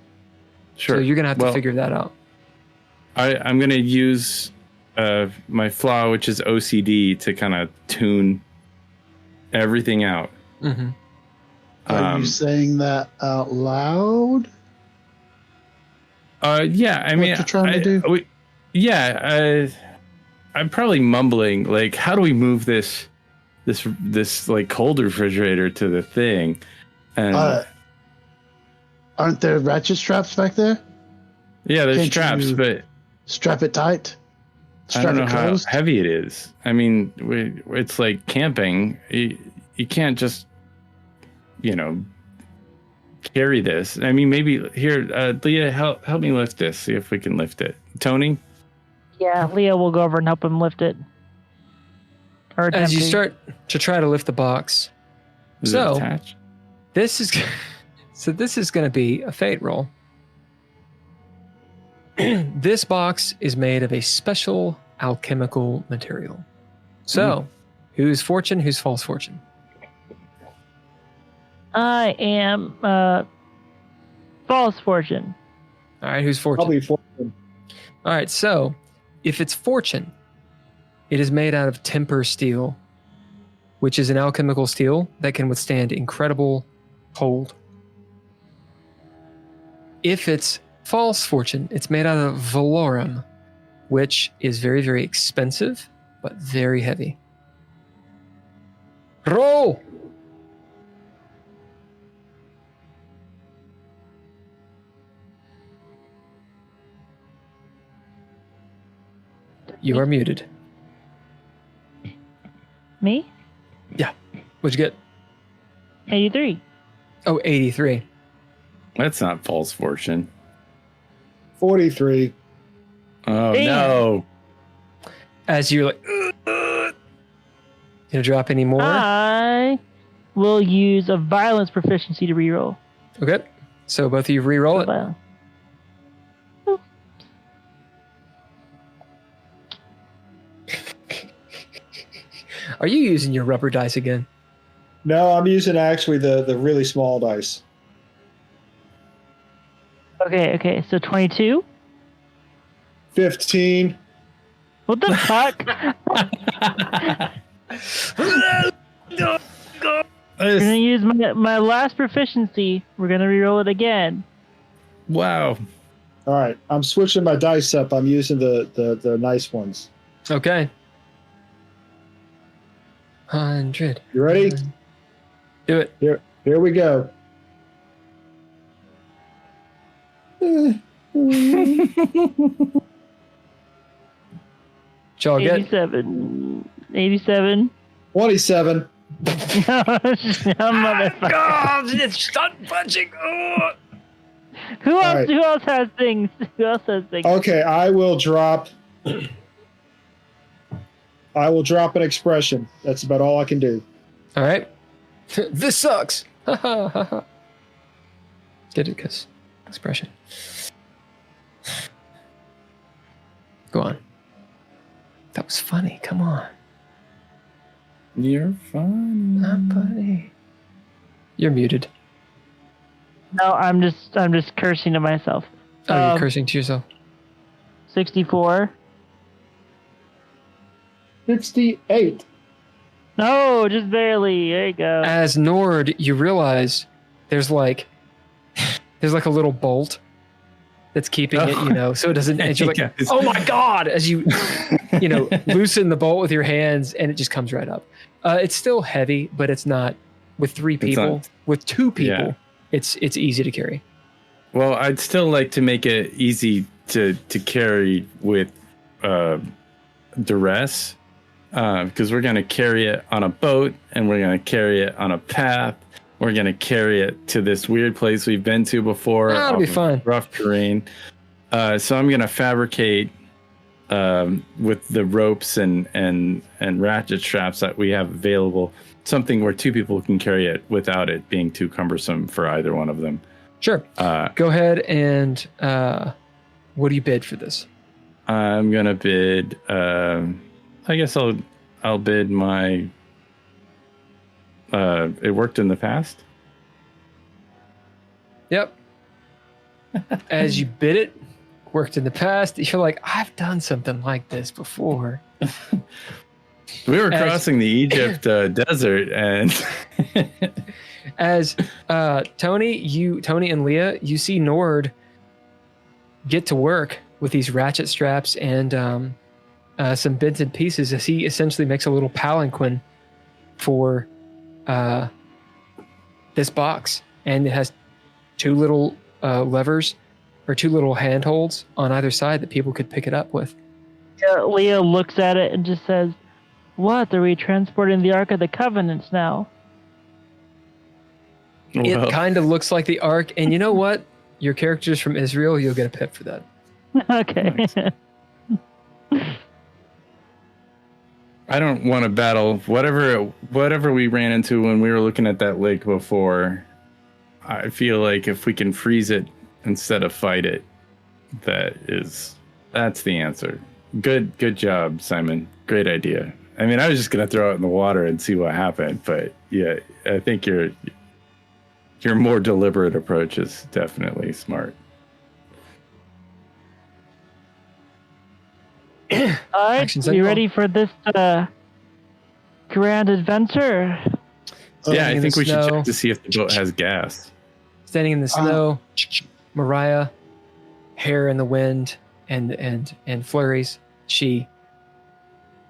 sure. So you're going to have to figure that out. I'm going to use my flaw, which is OCD, to kind of tune everything out. Mm-hmm. Are you saying that out loud? Yeah, I mean, you're trying to do? I'm probably mumbling, like, how do we move this like cold refrigerator to the thing? And Aren't there ratchet straps back there? yeah, there's Can't straps, you but strap it tight. I don't know it how closed. heavy it is. I mean, it's like camping. You can't just, carry this. I mean, maybe here, Leah, help me lift this. See if we can lift it. Tony? Yeah, Leah will go over and help him lift it. Or As you attempt to. start to try to lift the box, Is So- it attached? this is going to be a fate roll. This box is made of a special alchemical material. So, who's fortune, who's false fortune? I am false fortune. All right, who's fortune? Probably fortune. All right, so if it's fortune, it is made out of temper steel, which is an alchemical steel that can withstand incredible cold. If it's false fortune, it's made out of valorum, which is very, very expensive, but very heavy. Roll! You are muted. Me? What'd you get? 83. Oh, 83. That's not false fortune. 43. Oh, Damn. no. As you're like, gonna drop any more? I will use a violence proficiency to reroll. Okay. So both of you re-roll it. Violence. Are you using your rubber dice again? No, I'm using actually the really small dice. Okay, so 22. 15. What the fuck? We're gonna use my last proficiency. We're gonna reroll it again. Wow. All right, I'm switching my dice up. I'm using the nice ones. Okay. 100. You ready? Do it. Here we go. Did y'all get? 87. 87. 27. Motherfucker. God, stop punching. Oh. Who else? right. Who else has things? Who else has things? Okay, I will drop an expression. That's about all I can do. All right. This sucks. Did it because expression. Go on. That was funny. Come on. You're fine. Not funny. You're muted. No, I'm just cursing to myself. Oh, you're cursing to yourself. 64. 68. No, just barely. There you go. As Nord, you realize there's like a little bolt that's keeping it, so it doesn't. And you're like, Yes. oh my god! As you, loosen the bolt with your hands, and it just comes right up. It's still heavy, but it's not. With 3 people, with 2 people, it's easy to carry. Well, I'd still like to make it easy to carry with duress, because we're going to carry it on a boat, and we're going to carry it on a path. We're going to carry it to this weird place we've been to before. That'll be fun. Rough terrain. So I'm going to fabricate with the ropes and ratchet straps that we have available, something where 2 people can carry it without it being too cumbersome for either one of them. Sure. Go ahead and what do you bid for this? I'm gonna bid. I guess I'll bid my. It worked in the past. Yep. As you bid it, worked in the past. You're like, I've done something like this before. We were crossing the Egypt desert, and as Tony and Leah, you see Nord get to work with these ratchet straps and some bits and pieces as he essentially makes a little palanquin for this box, and it has 2 little levers or 2 little handholds on either side that people could pick it up with. Leah looks at it and just says, "What? Are we transporting the Ark of the Covenants now?" It kind of looks like the Ark, and you know what? Your character's from Israel. You'll get a pip for that. Okay. Nice. I don't want to battle whatever we ran into when we were looking at that lake before. I feel like if we can freeze it instead of fight it, that's the answer. Good job, Simon. Great idea. I mean, I was just gonna throw it in the water and see what happened, but yeah, I think your more deliberate approach is definitely smart. All right, you ready for this grand adventure? Yeah, I think we should check to see if the boat has gas. Standing in the snow, Mariah, hair in the wind, and flurries. She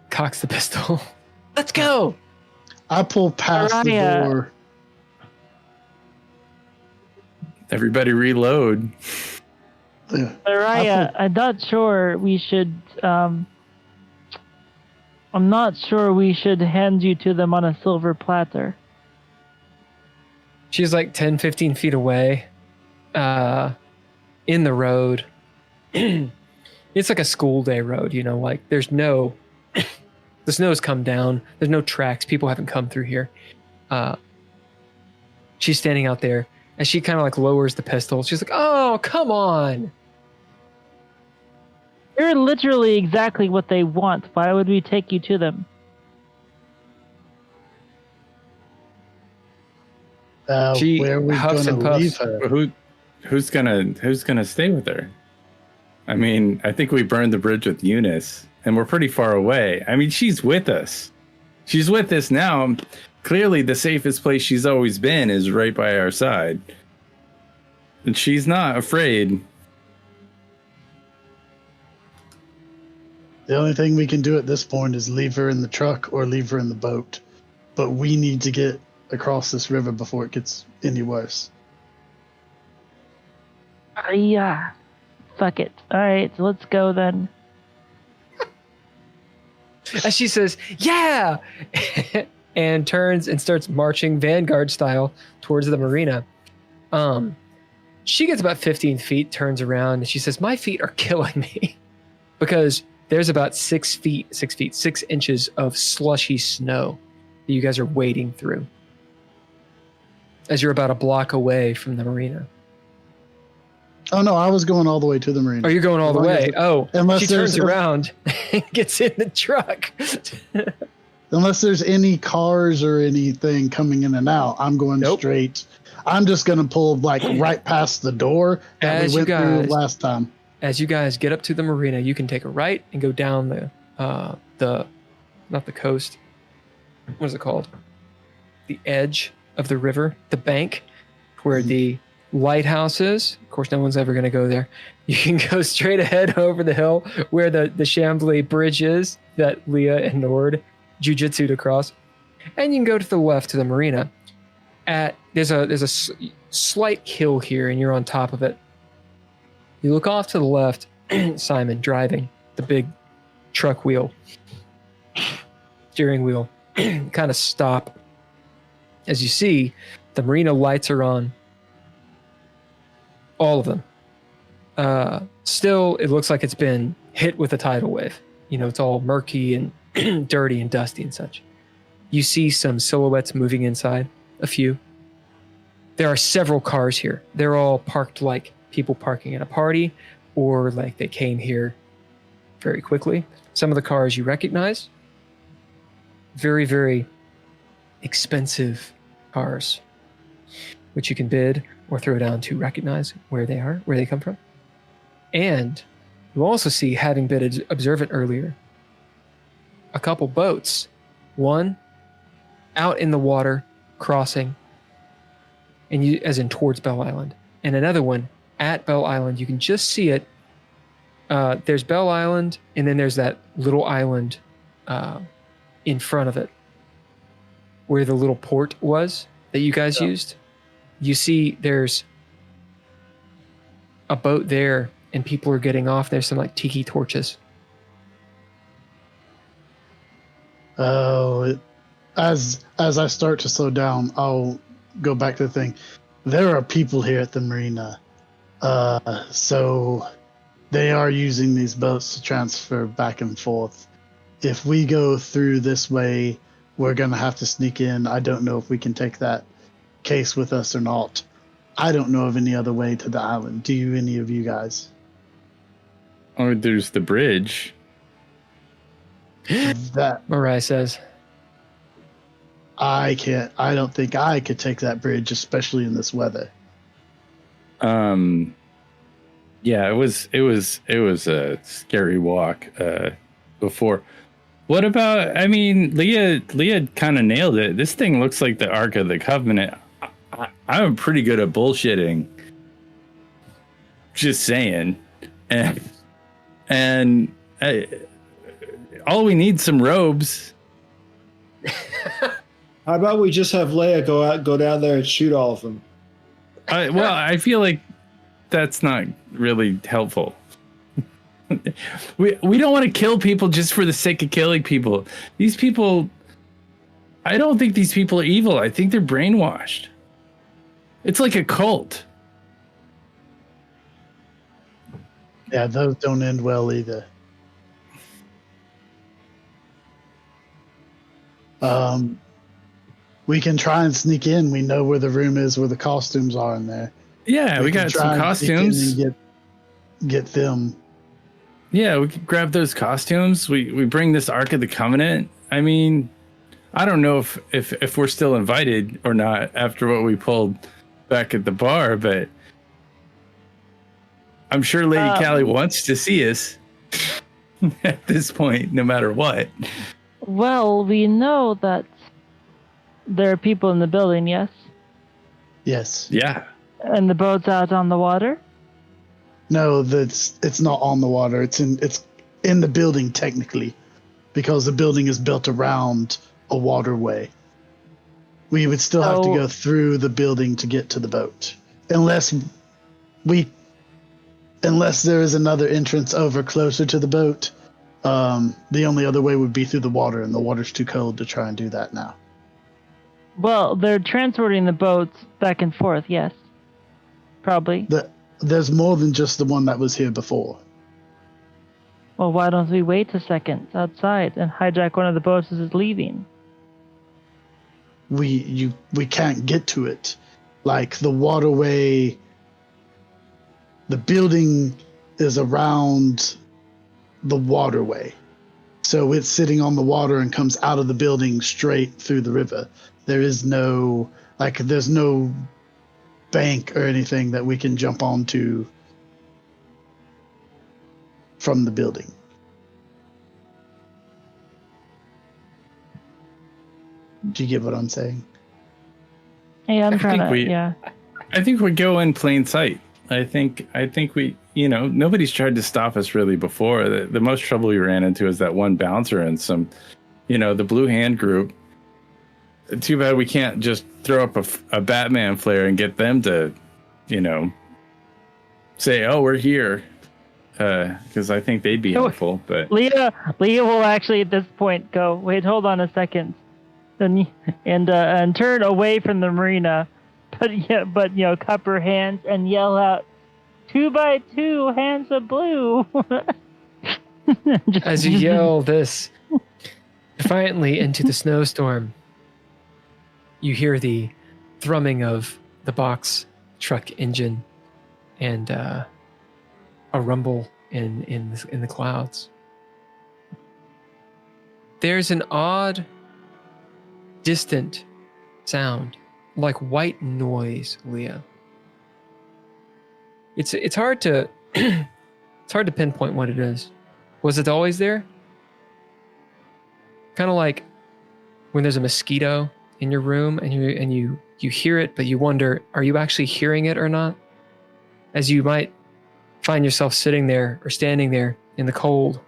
cocks the pistol. Let's go. I pull past the door. Everybody reload. Mariah, I'm not sure we should. I'm not sure we should hand you to them on a silver platter. She's like 10, 15 feet away, in the road. It's like a school day road, like there's no, the snow's come down. There's no tracks. People haven't come through here. She's standing out there and she kind of like lowers the pistol. She's like, oh, come on. You're literally exactly what they want. Why would we take you to them? She where are we huffs and gonna puffs. leave her? Who's gonna stay with her? I mean, I think we burned the bridge with Eunice, and we're pretty far away. I mean, she's with us. She's with us now. Clearly, the safest place she's always been is right by our side. And she's not afraid. The only thing we can do at this point is leave her in the truck or leave her in the boat. But we need to get across this river before it gets any worse. Yeah. Fuck it. All right, so let's go then. As she says, yeah, and turns and starts marching Vanguard style towards the marina. She gets about 15 feet, turns around, and she says, my feet are killing me because there's about 6 inches of slushy snow that you guys are wading through as you're about a block away from the marina. Oh no, I was going all the way to the marina. Oh, you're going all the As long way. as it- Oh, unless she there's turns around and gets in the truck. Unless there's any cars or anything coming in and out, I'm going Nope. straight. I'm just going to pull like right past the door that As we you went through guys- last time. As you guys get up to the marina, you can take a right and go down the not the coast. What is it called? The edge of the river, the bank, where the lighthouse is. Of course, no one's ever going to go there. You can go straight ahead over the hill where the Chambly Bridge is that Leah and Nord jujitsu'd across, and you can go to the left to the marina. There's a slight hill here, and you're on top of it. You look off to the left, Simon driving the big truck wheel, steering wheel, kind of stop. As you see, the marina lights are on. All of them. Still, it looks like it's been hit with a tidal wave. You know, it's all murky and dirty and dusty and such. You see some silhouettes moving inside, a few. There are several cars here. They're all parked like people parking at a party, or like they came here very quickly. Some of the cars you recognize. Very, very expensive cars, which you can bid or throw down to recognize where they are, where they come from. And you also see, having been observant earlier, a couple boats. One out in the water, crossing, and you, as in towards Bell Island, and another one at Bell Island. You can just see it. There's Bell Island, and then there's that little island in front of it, where the little port was that you guys used. You see there's a boat there, and people are getting off. There's some like tiki torches. Oh, as I start to slow down, I'll go back to the thing. There are people here at the marina, so they are using these boats to transfer back and forth. If we go through this way, we're gonna have to sneak in. I don't know if we can take that case with us or not. I don't know of any other way to the island. Do you, any of you guys? Or there's the bridge. That Mariah says, I can't. I don't think I could take that bridge, especially in this weather. Yeah, it was a scary walk before. What about, I mean, Leah kind of nailed it. This thing looks like the Ark of the Covenant. I'm pretty good at bullshitting. Just saying. And all we need some robes. How about we just have Leia go down there and shoot all of them? Well, I feel like that's not really helpful. We don't want to kill people just for the sake of killing people. These people, I don't think these people are evil. I think they're brainwashed. It's like a cult. Yeah, those don't end well either. We can try and sneak in. We know where the room is, where the costumes are in there. Yeah, we can got try some and sneak in costumes. and get them. Yeah, we could grab those costumes. We bring this Ark of the Covenant. I mean, I don't know if we're still invited or not after what we pulled back at the bar, but I'm sure Lady Callie wants to see us at this point, no matter what. Well, we know that there are people in the building, yes? Yes. Yeah. And the boat's out on the water? No, it's not on the water. It's in the building technically, because the building is built around a waterway. We would still have to go through the building to get to the boat, unless there is another entrance over closer to the boat. The only other way would be through the water, and the water's too cold to try and do that now. Well, they're transporting the boats back and forth, yes. Probably. There's more than just the one that was here before. Well, why don't we wait a second outside and hijack one of the boats as it's leaving? We can't get to it. Like, the waterway the building is around the waterway. So it's sitting on the water and comes out of the building straight through the river. There is no, there's no bank or anything that we can jump onto from the building. Do you get what I'm saying? Hey, I'm trying to. we- Yeah. I think we go in plain sight. I think we, nobody's tried to stop us really before. The most trouble we ran into is that one bouncer and some, the Blue Hand group. Too bad we can't just throw up a Batman flare and get them to, say, "Oh, we're here," because I think they'd be helpful. But Leah will actually at this point go, "Wait, hold on a second," and turn away from the marina. But cup her hands and yell out, 2 by 2 hands of blue. As you yell this defiantly into the snowstorm, you hear the thrumming of the box truck engine and a rumble in the clouds. There's an odd, distant sound, like white noise, Leah. It's hard to it's hard to pinpoint what it is. Was it always there? Kind of like when there's a mosquito in your room and you hear it, but you wonder, are you actually hearing it or not? As you might find yourself sitting there or standing there in the cold,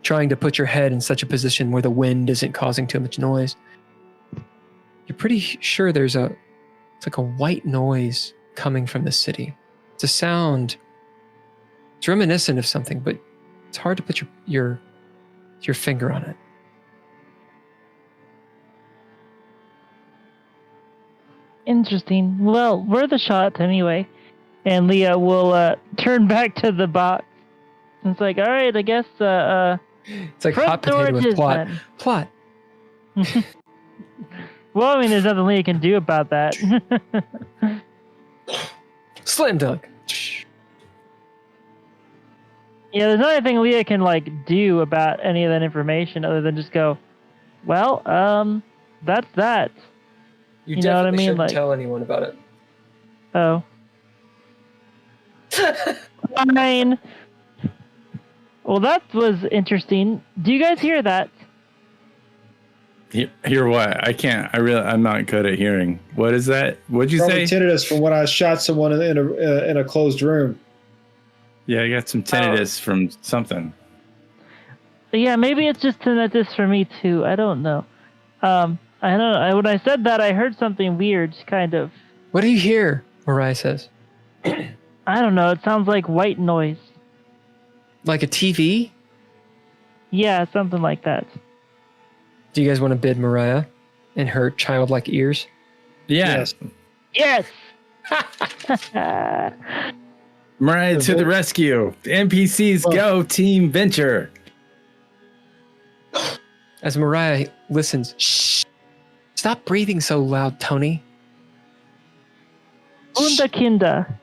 trying to put your head in such a position where the wind isn't causing too much noise. You're pretty sure it's like a white noise coming from the city. It's a sound. It's reminiscent of something, but it's hard to put your finger on it. Interesting. Well, we're the shots anyway. And Leah will turn back to the box. And it's like, all right, I guess It's like hot potato with plot. Then. Plot. Well, I mean, there's nothing Leah can do about that. Slam dunk. Yeah, there's not anything Leah can do about any of that information other than just go, well, that's that. You know what I definitely mean? shouldn't tell anyone about it. Oh. Fine. Well, that was interesting. Do you guys hear that? hear what? I'm not good at hearing. What is that? What'd you Probably say? tinnitus from when I shot someone in a closed room. Yeah, I got some tinnitus from something. Yeah, maybe it's just tinnitus for me too. I don't know. I don't know. When I said that, I heard something weird, kind of. What do you hear? Mariah says. I don't know. It sounds like white noise. Like a TV? Yeah, something like that. Do you guys want to bid Mariah and her childlike ears? Yeah. Yes. Mariah to the rescue. NPCs go, team venture. As Mariah listens, shh. Stop breathing so loud, Tony. Unda kinda.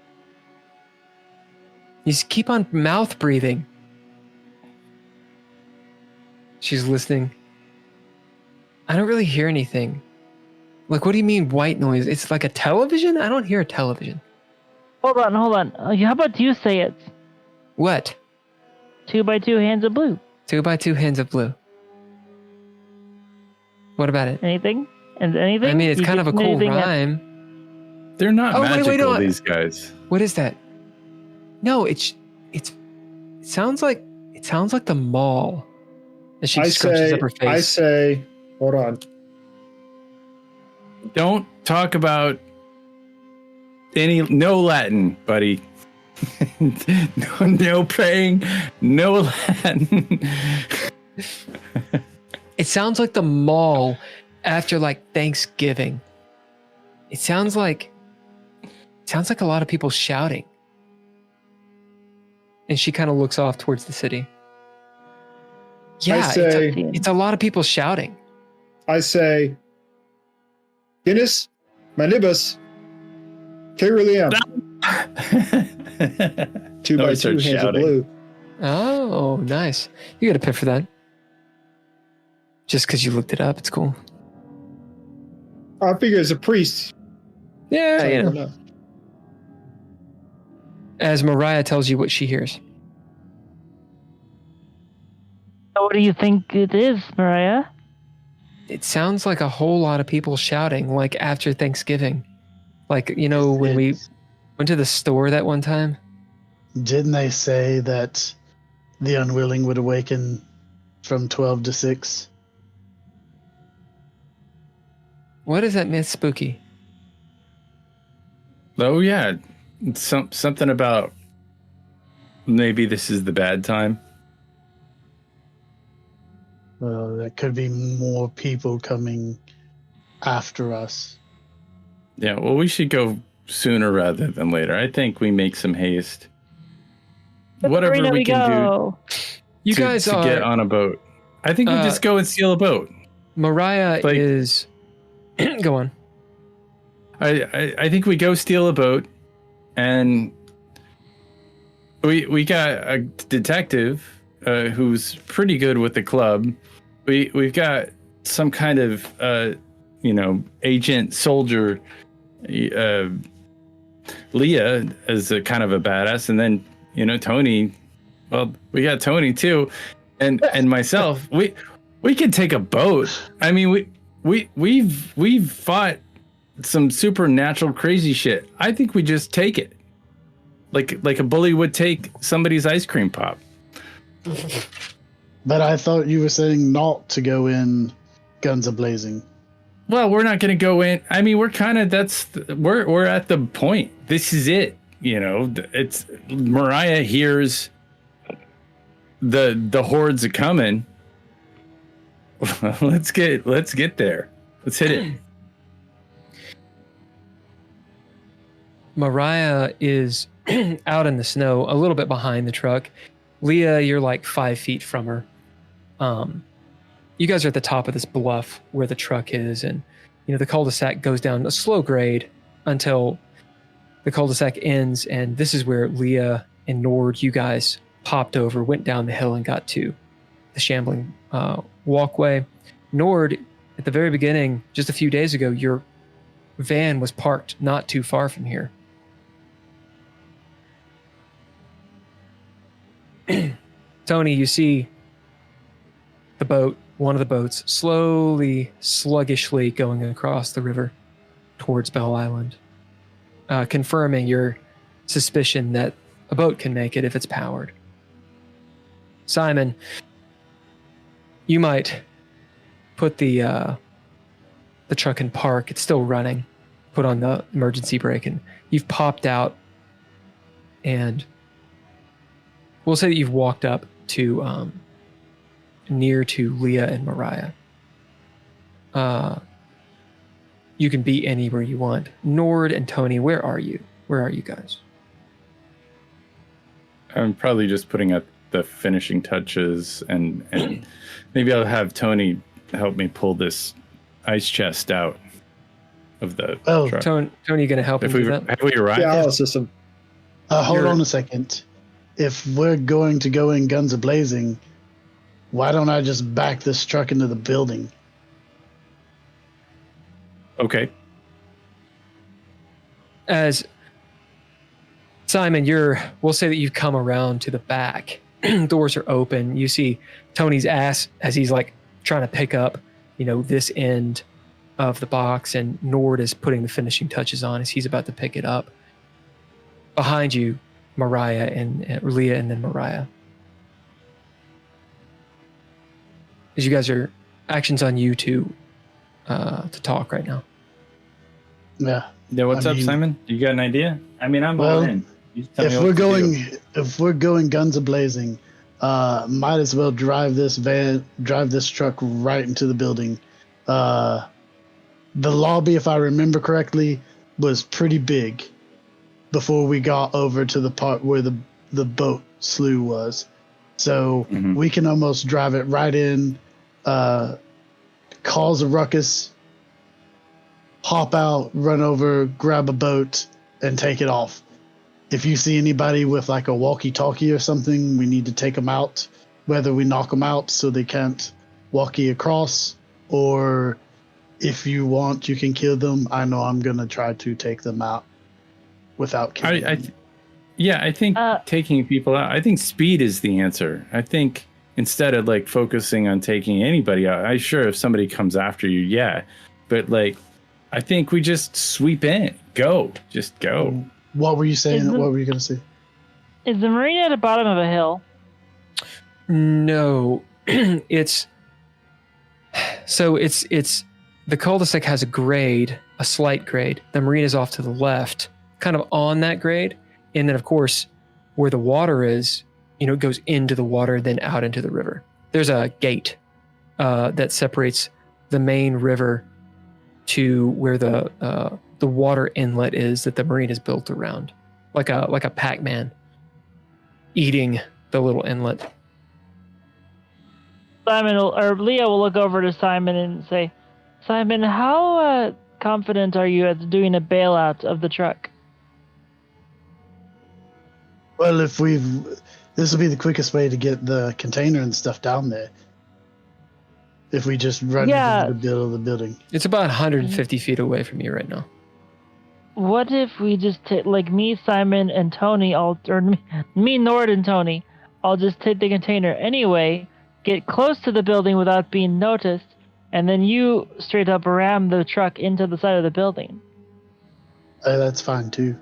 You just keep on mouth breathing. She's listening. I don't really hear anything. Like, what do you mean white noise? It's like a television? I don't hear a television. Hold on. How about you say it? What? 2 by 2 hands of blue. 2 by 2 hands of blue. What about it? Anything? And anything? I mean, it's You kind of a get cool anything that- rhyme. They're not Oh, wait, magical, no. these guys. What is that? No, it sounds like the mall. As she scrunches up her face. I say, hold on. Don't talk about no Latin, buddy. no praying, no Latin. It sounds like the mall after like Thanksgiving. It sounds like a lot of people shouting. And she kind of looks off towards the city. Yeah, it's a lot of people shouting. I say, Guinness, my libus, K. William. Two Now by we two start hands of shouting. blue. Oh, nice. You get a pip for that. Just because you looked it up, it's cool. I figure it's a priest. Yeah, So you I know. don't know. As Mariah tells you what she hears. So what do you think it is, Mariah? It sounds like a whole lot of people shouting, like after Thanksgiving. Like, you know, when we went to the store that one time? Didn't they say that the unwilling would awaken from 12 to 6? What is that myth, Spooky? Oh yeah, something about maybe this is the bad time. Well, there could be more people coming after us. Yeah, well, we should go sooner rather than later. I think we make some haste. Whatever Arena we can go. You do guys to are. get on a boat. I think we just go and steal a boat. Mariah Like- is. Go on. I think we go steal a boat, and we got a detective who's pretty good with the club. We've got some kind of agent soldier. Leah is a kind of a badass, and then Tony. Well, we got Tony too, and myself. We could take a boat. I mean, we've fought some supernatural crazy shit. I think we just take it, like a bully would take somebody's ice cream pop. But I thought you were saying not to go in guns a-blazing. Well, we're not going to go in. I mean, we're kind of we're at the point. This is it. It's Mariah hears the hordes are coming. Let's get there. Let's hit it. Mariah is out in the snow, a little bit behind the truck. Leah, you're like 5 feet from her. You guys are at the top of this bluff where the truck is, and the cul-de-sac goes down a slow grade until the cul-de-sac ends, and this is where Leah and Nord, you guys popped over, went down the hill, and got to the shambling walkway. Nord, at the very beginning, just a few days ago, your van was parked not too far from here. Tony, you see the boat, one of the boats, slowly, sluggishly going across the river towards Bell Island, confirming your suspicion that a boat can make it if it's powered. Simon, you might put the truck in park. It's still running. Put on the emergency brake, and you've popped out, and we'll say that you've walked up to near to Leah and Mariah. You can be anywhere you want. Nord and Tony, where are you? Where are you guys? I'm probably just putting up the finishing touches, and maybe I'll have Tony help me pull this ice chest out of the truck. Tony, gonna help him do that? Have we arrived? Yeah, I'll assist him. Hold on a second. If we're going to go in guns a-blazing, why don't I just back this truck into the building? Okay. As Simon, we'll say that you've come around to the back. Doors are open. You see Tony's ass as he's like trying to pick up, this end of the box, and Nord is putting the finishing touches on as he's about to pick it up. Behind you, Mariah and Leah, and then Mariah. As you guys are actions on you to talk right now. Yeah. Yeah. What's up, Simon? You got an idea? I mean, I'm all in. You just tell me what to do. If we're going guns a-blazing, might as well drive this truck right into the building. The lobby, if I remember correctly, was pretty big before we got over to the part where the boat slough was. So we can almost drive it right in, cause a ruckus, hop out, run over, grab a boat, and take it off. if you see anybody with like a walkie-talkie or something, we need to take them out. Whether we knock them out so they can't walkie across, or if you want, you can kill them. I know I'm gonna try to take them out without killing them. I think taking people out. I think speed is the answer. I think instead of like focusing on taking anybody out, if somebody comes after you, yeah, but like I think we just sweep in, just go. What were you saying? What were you gonna say? Is the marina at the bottom of a hill? No, it's the cul-de-sac has a slight grade. The marina's off to the left, kind of on that grade. And then of course, where the water is, it goes into the water, then out into the river. There's a gate that separates the main river to where the water inlet is that the marina is built around, like a Pac-Man eating the little inlet. Leah will look over to Simon and say, Simon, how confident are you at doing a bailout of the truck? Well, this will be the quickest way to get the container and stuff down there. If we just run into the middle of the building. It's about 150 feet away from you right now. What if we just take, like me, Simon, and Tony, me, Nord, and Tony, I'll just take the container anyway, get close to the building without being noticed, and then you straight up ram the truck into the side of the building. That's fine too.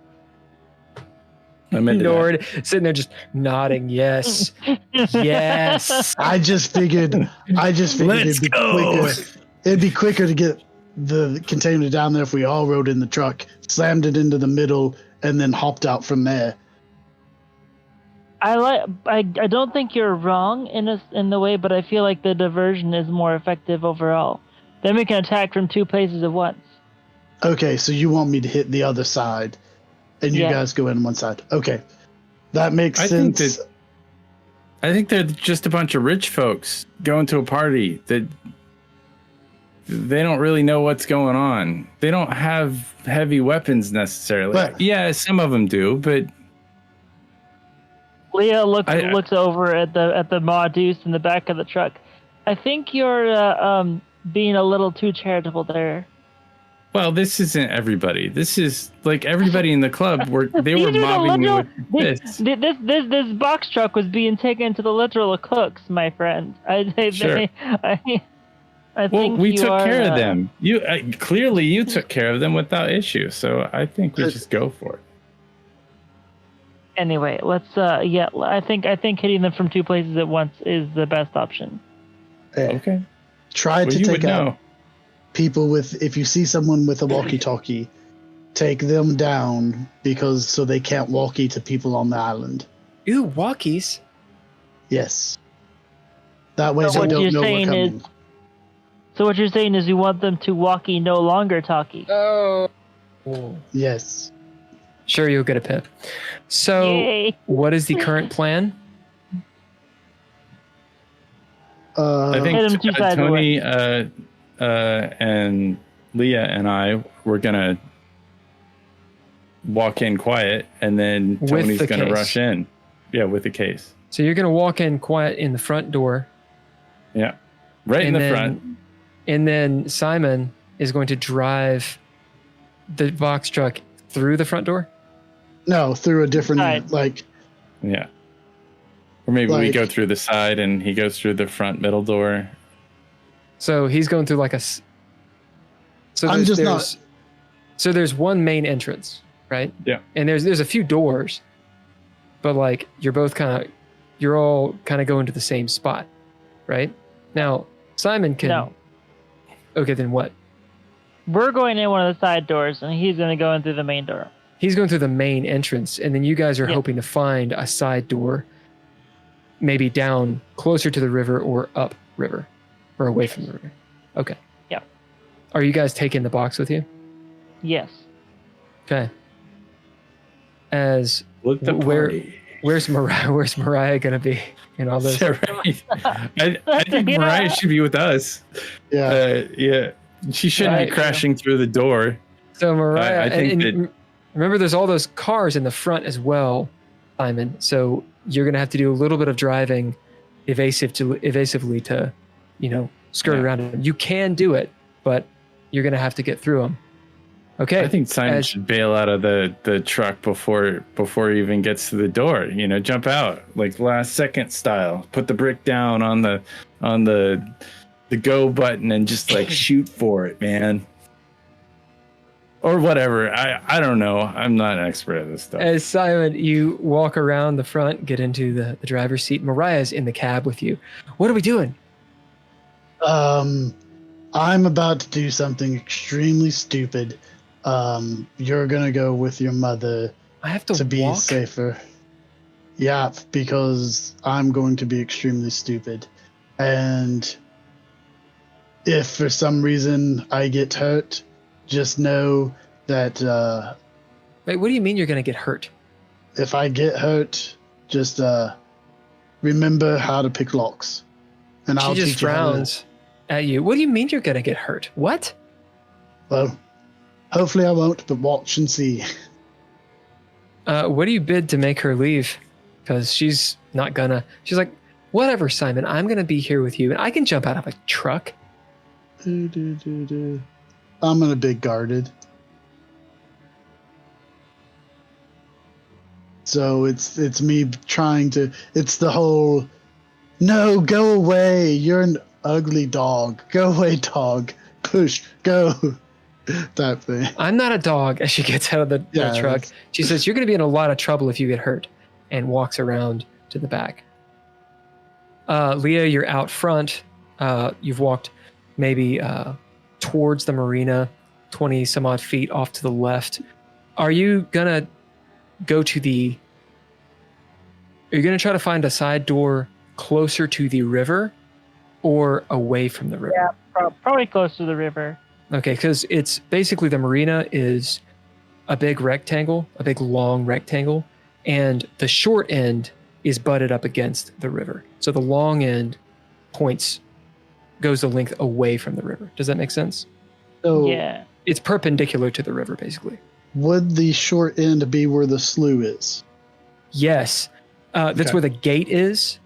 Nord sitting there just nodding, yes, yes. I just figured it'd be quicker to get the container down there if we all rode in the truck, slammed it into the middle, and then hopped out from there. I don't think you're wrong in the way, but I feel like the diversion is more effective overall. Then we can attack from two places at once. Okay, so you want me to hit the other side, and you guys go in one side. Okay, that makes sense. I think they're just a bunch of rich folks going to a party that they don't really know what's going on. They don't have heavy weapons necessarily. But, yeah, some of them do, but Leah looks over at the Maudus in the back of the truck. I think you're being a little too charitable there. Well, this isn't everybody. This is like everybody in the club. They were mobbing you with this. This box truck was being taken to the literal cooks, my friend. I think we took care of them. Clearly you took care of them without issue. So I think we just go for it. Anyway, let's. I think hitting them from two places at once is the best option. Okay. Try to take out people if you see someone with a walkie-talkie, take them down so they can't walkie to people on the island. Ooh, walkies. Yes. That way they don't know we're coming. So what you're saying is you want them to walkie no longer talkie. Oh. Yes. Sure, you'll get a pip. So, Yay. What is the current plan? I think Tony and Leah and I were gonna walk in quiet, and then Tony's gonna rush in. Yeah, with the case. So you're gonna walk in quiet in the front door. Yeah, in the front. And then Simon is going to drive the box truck through the front door. No, through a different Yeah. Or maybe we go through the side and he goes through the front middle door. So he's going through like a. So So there's one main entrance, right? Yeah. And there's a few doors, but like you're all kind of going to the same spot, right? Now Simon can. No. Okay, then what? We're going in one of the side doors, and he's going to go in through the main door. He's going through the main entrance, and then you guys are hoping to find a side door, maybe down closer to the river or up river, or away from the river. Okay. Yeah. Are you guys taking the box with you? Yes. Okay. Where's Mariah? Where's Mariah gonna be in all this? Right. I think Mariah should be with us. Yeah. Yeah. She shouldn't be crashing through the door. So Mariah, I think Remember, there's all those cars in the front as well, Simon. So you're going to have to do a little bit of driving evasively to, skirt around them. You can do it, but you're going to have to get through them. Okay. I think Simon should bail out of the truck before he even gets to the door. Jump out like last second style. Put the brick down on the go button and just like shoot for it, man. Or whatever. I don't know. I'm not an expert at this stuff. As Simon, you walk around the front, get into the driver's seat. Mariah's in the cab with you. What are we doing? I'm about to do something extremely stupid. You're gonna go with your mother. I have to be walk? safer. Yeah, because I'm going to be extremely stupid. And if for some reason I get hurt, just know that Wait, what do you mean you're going to get hurt? if I get hurt, just remember how to pick locks. And She I'll just teach you how to. frowns at you. What do you mean you're going to get hurt? What? Well, hopefully I won't, but watch and see. What do you bid to make her leave? Because she's not gonna. She's like, whatever, Simon. I'm going to be here with you. And I can jump out of a truck. I'm gonna be guarded. So it's me trying to. It's the whole, no, go away. You're an ugly dog. Go away, dog. Push, go, type thing. I'm not a dog. As she gets out of the truck, she says, you're going to be in a lot of trouble if you get hurt, and walks around to the back. Leah, you're out front. You've walked maybe towards the marina, 20 some odd feet off to the left. Are you going to go to are you going to try to find a side door closer to the river or away from the river? Yeah, probably close to the river. Okay, because it's basically the marina is a big rectangle, a big long rectangle, and the short end is butted up against the river. So the long end goes the length away from the river. Does that make sense? So Yeah. It's perpendicular to the river, basically. would the short end be where the slough is? Yes. That's Okay. where the gate is.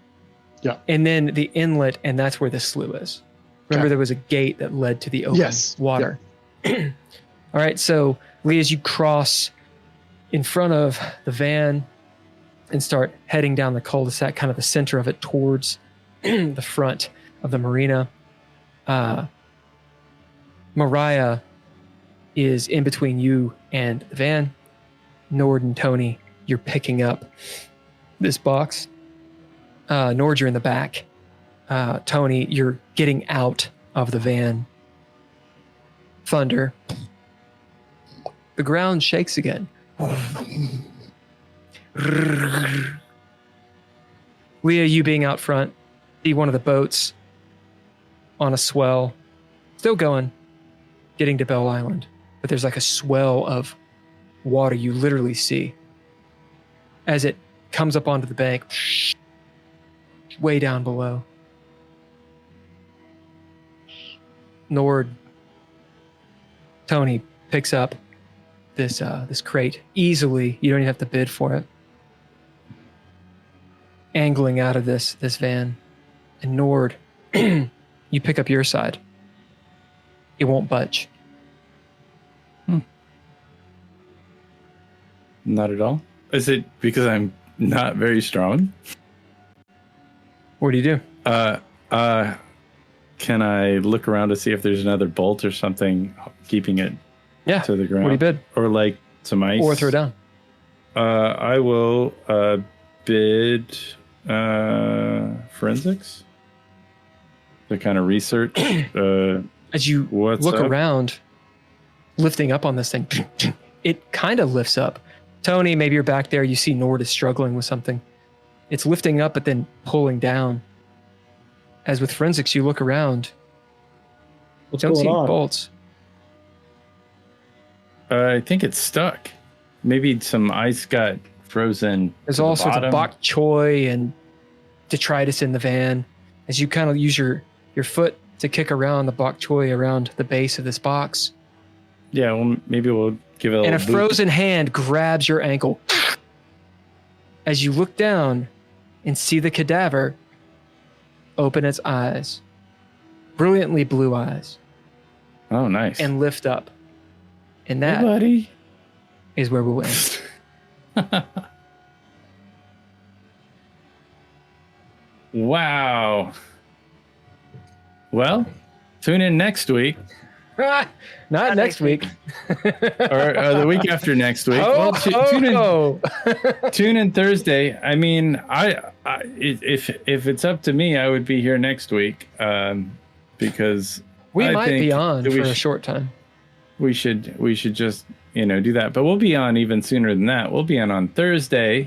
Yeah. And then the inlet, and that's where the slough is. Remember, Okay. there was a gate that led to the open Yes. water. All right. So, Lee, as you cross in front of the van and start heading down the cul-de-sac, kind of the center of it towards the front of the marina, Mariah is in between you and the van. Nord and Tony, you're picking up this box. Nord, you're in the back. Tony, you're getting out of the van. Thunder. The ground shakes again. Leah, you being out front, see one of the boats on a swell, still going, getting to Bell Island. But there's like a swell of water you literally see as it comes up onto the bank, way down below. Nord, Tony picks up this crate easily. You don't even have to bid for it. Angling out of this van. And Nord, you pick up your side. It won't budge. Not at all. Is it because I'm not very strong? What do you do? Can I look around to see if there's another bolt or something keeping it to the ground? What do you bid? Or like some ice? Or throw down. I will bid forensics to kind of research. As you what's look up? around, lifting up on this thing, it kind of lifts up. Tony, maybe you're back there. You see Nord is struggling with something. It's lifting up, but then pulling down. As with forensics, you look around. What's Don't going see on? bolts. I think it's stuck. Maybe some ice got frozen. There's to all the sorts of bottom. bok choy and detritus in the van. As you kind of use your foot to kick around the bok choy around the base of this box. Yeah, well, maybe we'll Give it a and a little boot. frozen hand grabs your ankle. As you look down and see the cadaver open its eyes, brilliantly blue eyes, Oh, nice. and lift up. And Hey, that buddy. is where we'll end. Wow. Well, tune in next week Not next week. or the week after next week. Oh, Tune in Thursday. I mean, if it's up to me, I would be here next week because we I might think be on that for a short time. We should just do that, but we'll be on even sooner than that. We'll be on Thursdays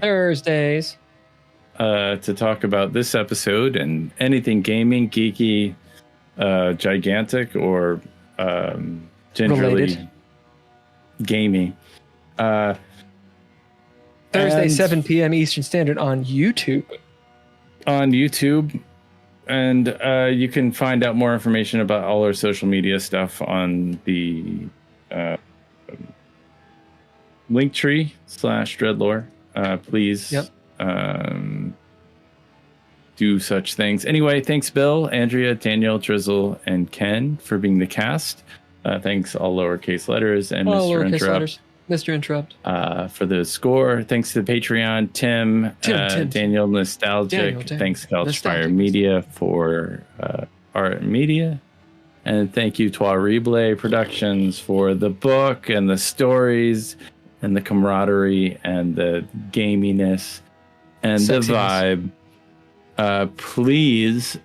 to talk about this episode and anything gaming, geeky, gigantic, or gingerly related. Gamey. Thursday, 7 p.m. Eastern Standard on YouTube. And you can find out more information about all our social media stuff on the Linktree/DreadLore. Please do such things. Anyway, thanks Bill, Andrea, Daniel, Drizzle, and Ken for being the cast. Thanks all lowercase letters and All Mr. lowercase Interrupt. letters. Mr. Interrupt. For the score. Thanks to the Patreon, Tim, Daniel Nostalgic. Thanks to Fire Media for art media. And thank you to Twain Productions for the book and the stories and the camaraderie and the gaminess and Sexiness. the vibe. Please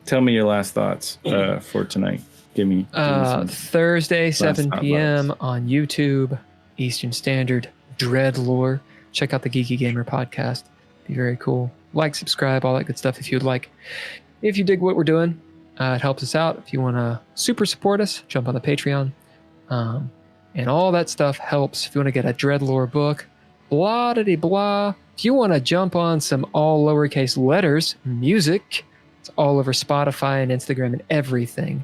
tell me your last thoughts for tonight. Give me some Thursday, 7 hot p.m. vibes. on YouTube, Eastern Standard, DreadLore. Check out the Geeky Gamer podcast. Be very cool. Like, subscribe, all that good stuff if you'd like. If you dig what we're doing, it helps us out. If you want to super support us, jump on the Patreon. And all that stuff helps. If you want to get a DreadLore book, blah-de-blah. If you want to jump on some all lowercase letters music, it's all over Spotify and Instagram and everything.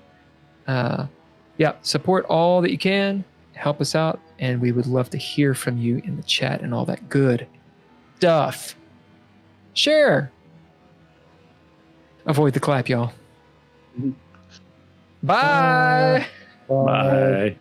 Support all that you can. Help us out. And we would love to hear from you in the chat and all that good stuff. Share. Avoid the clap, y'all. Bye. Bye.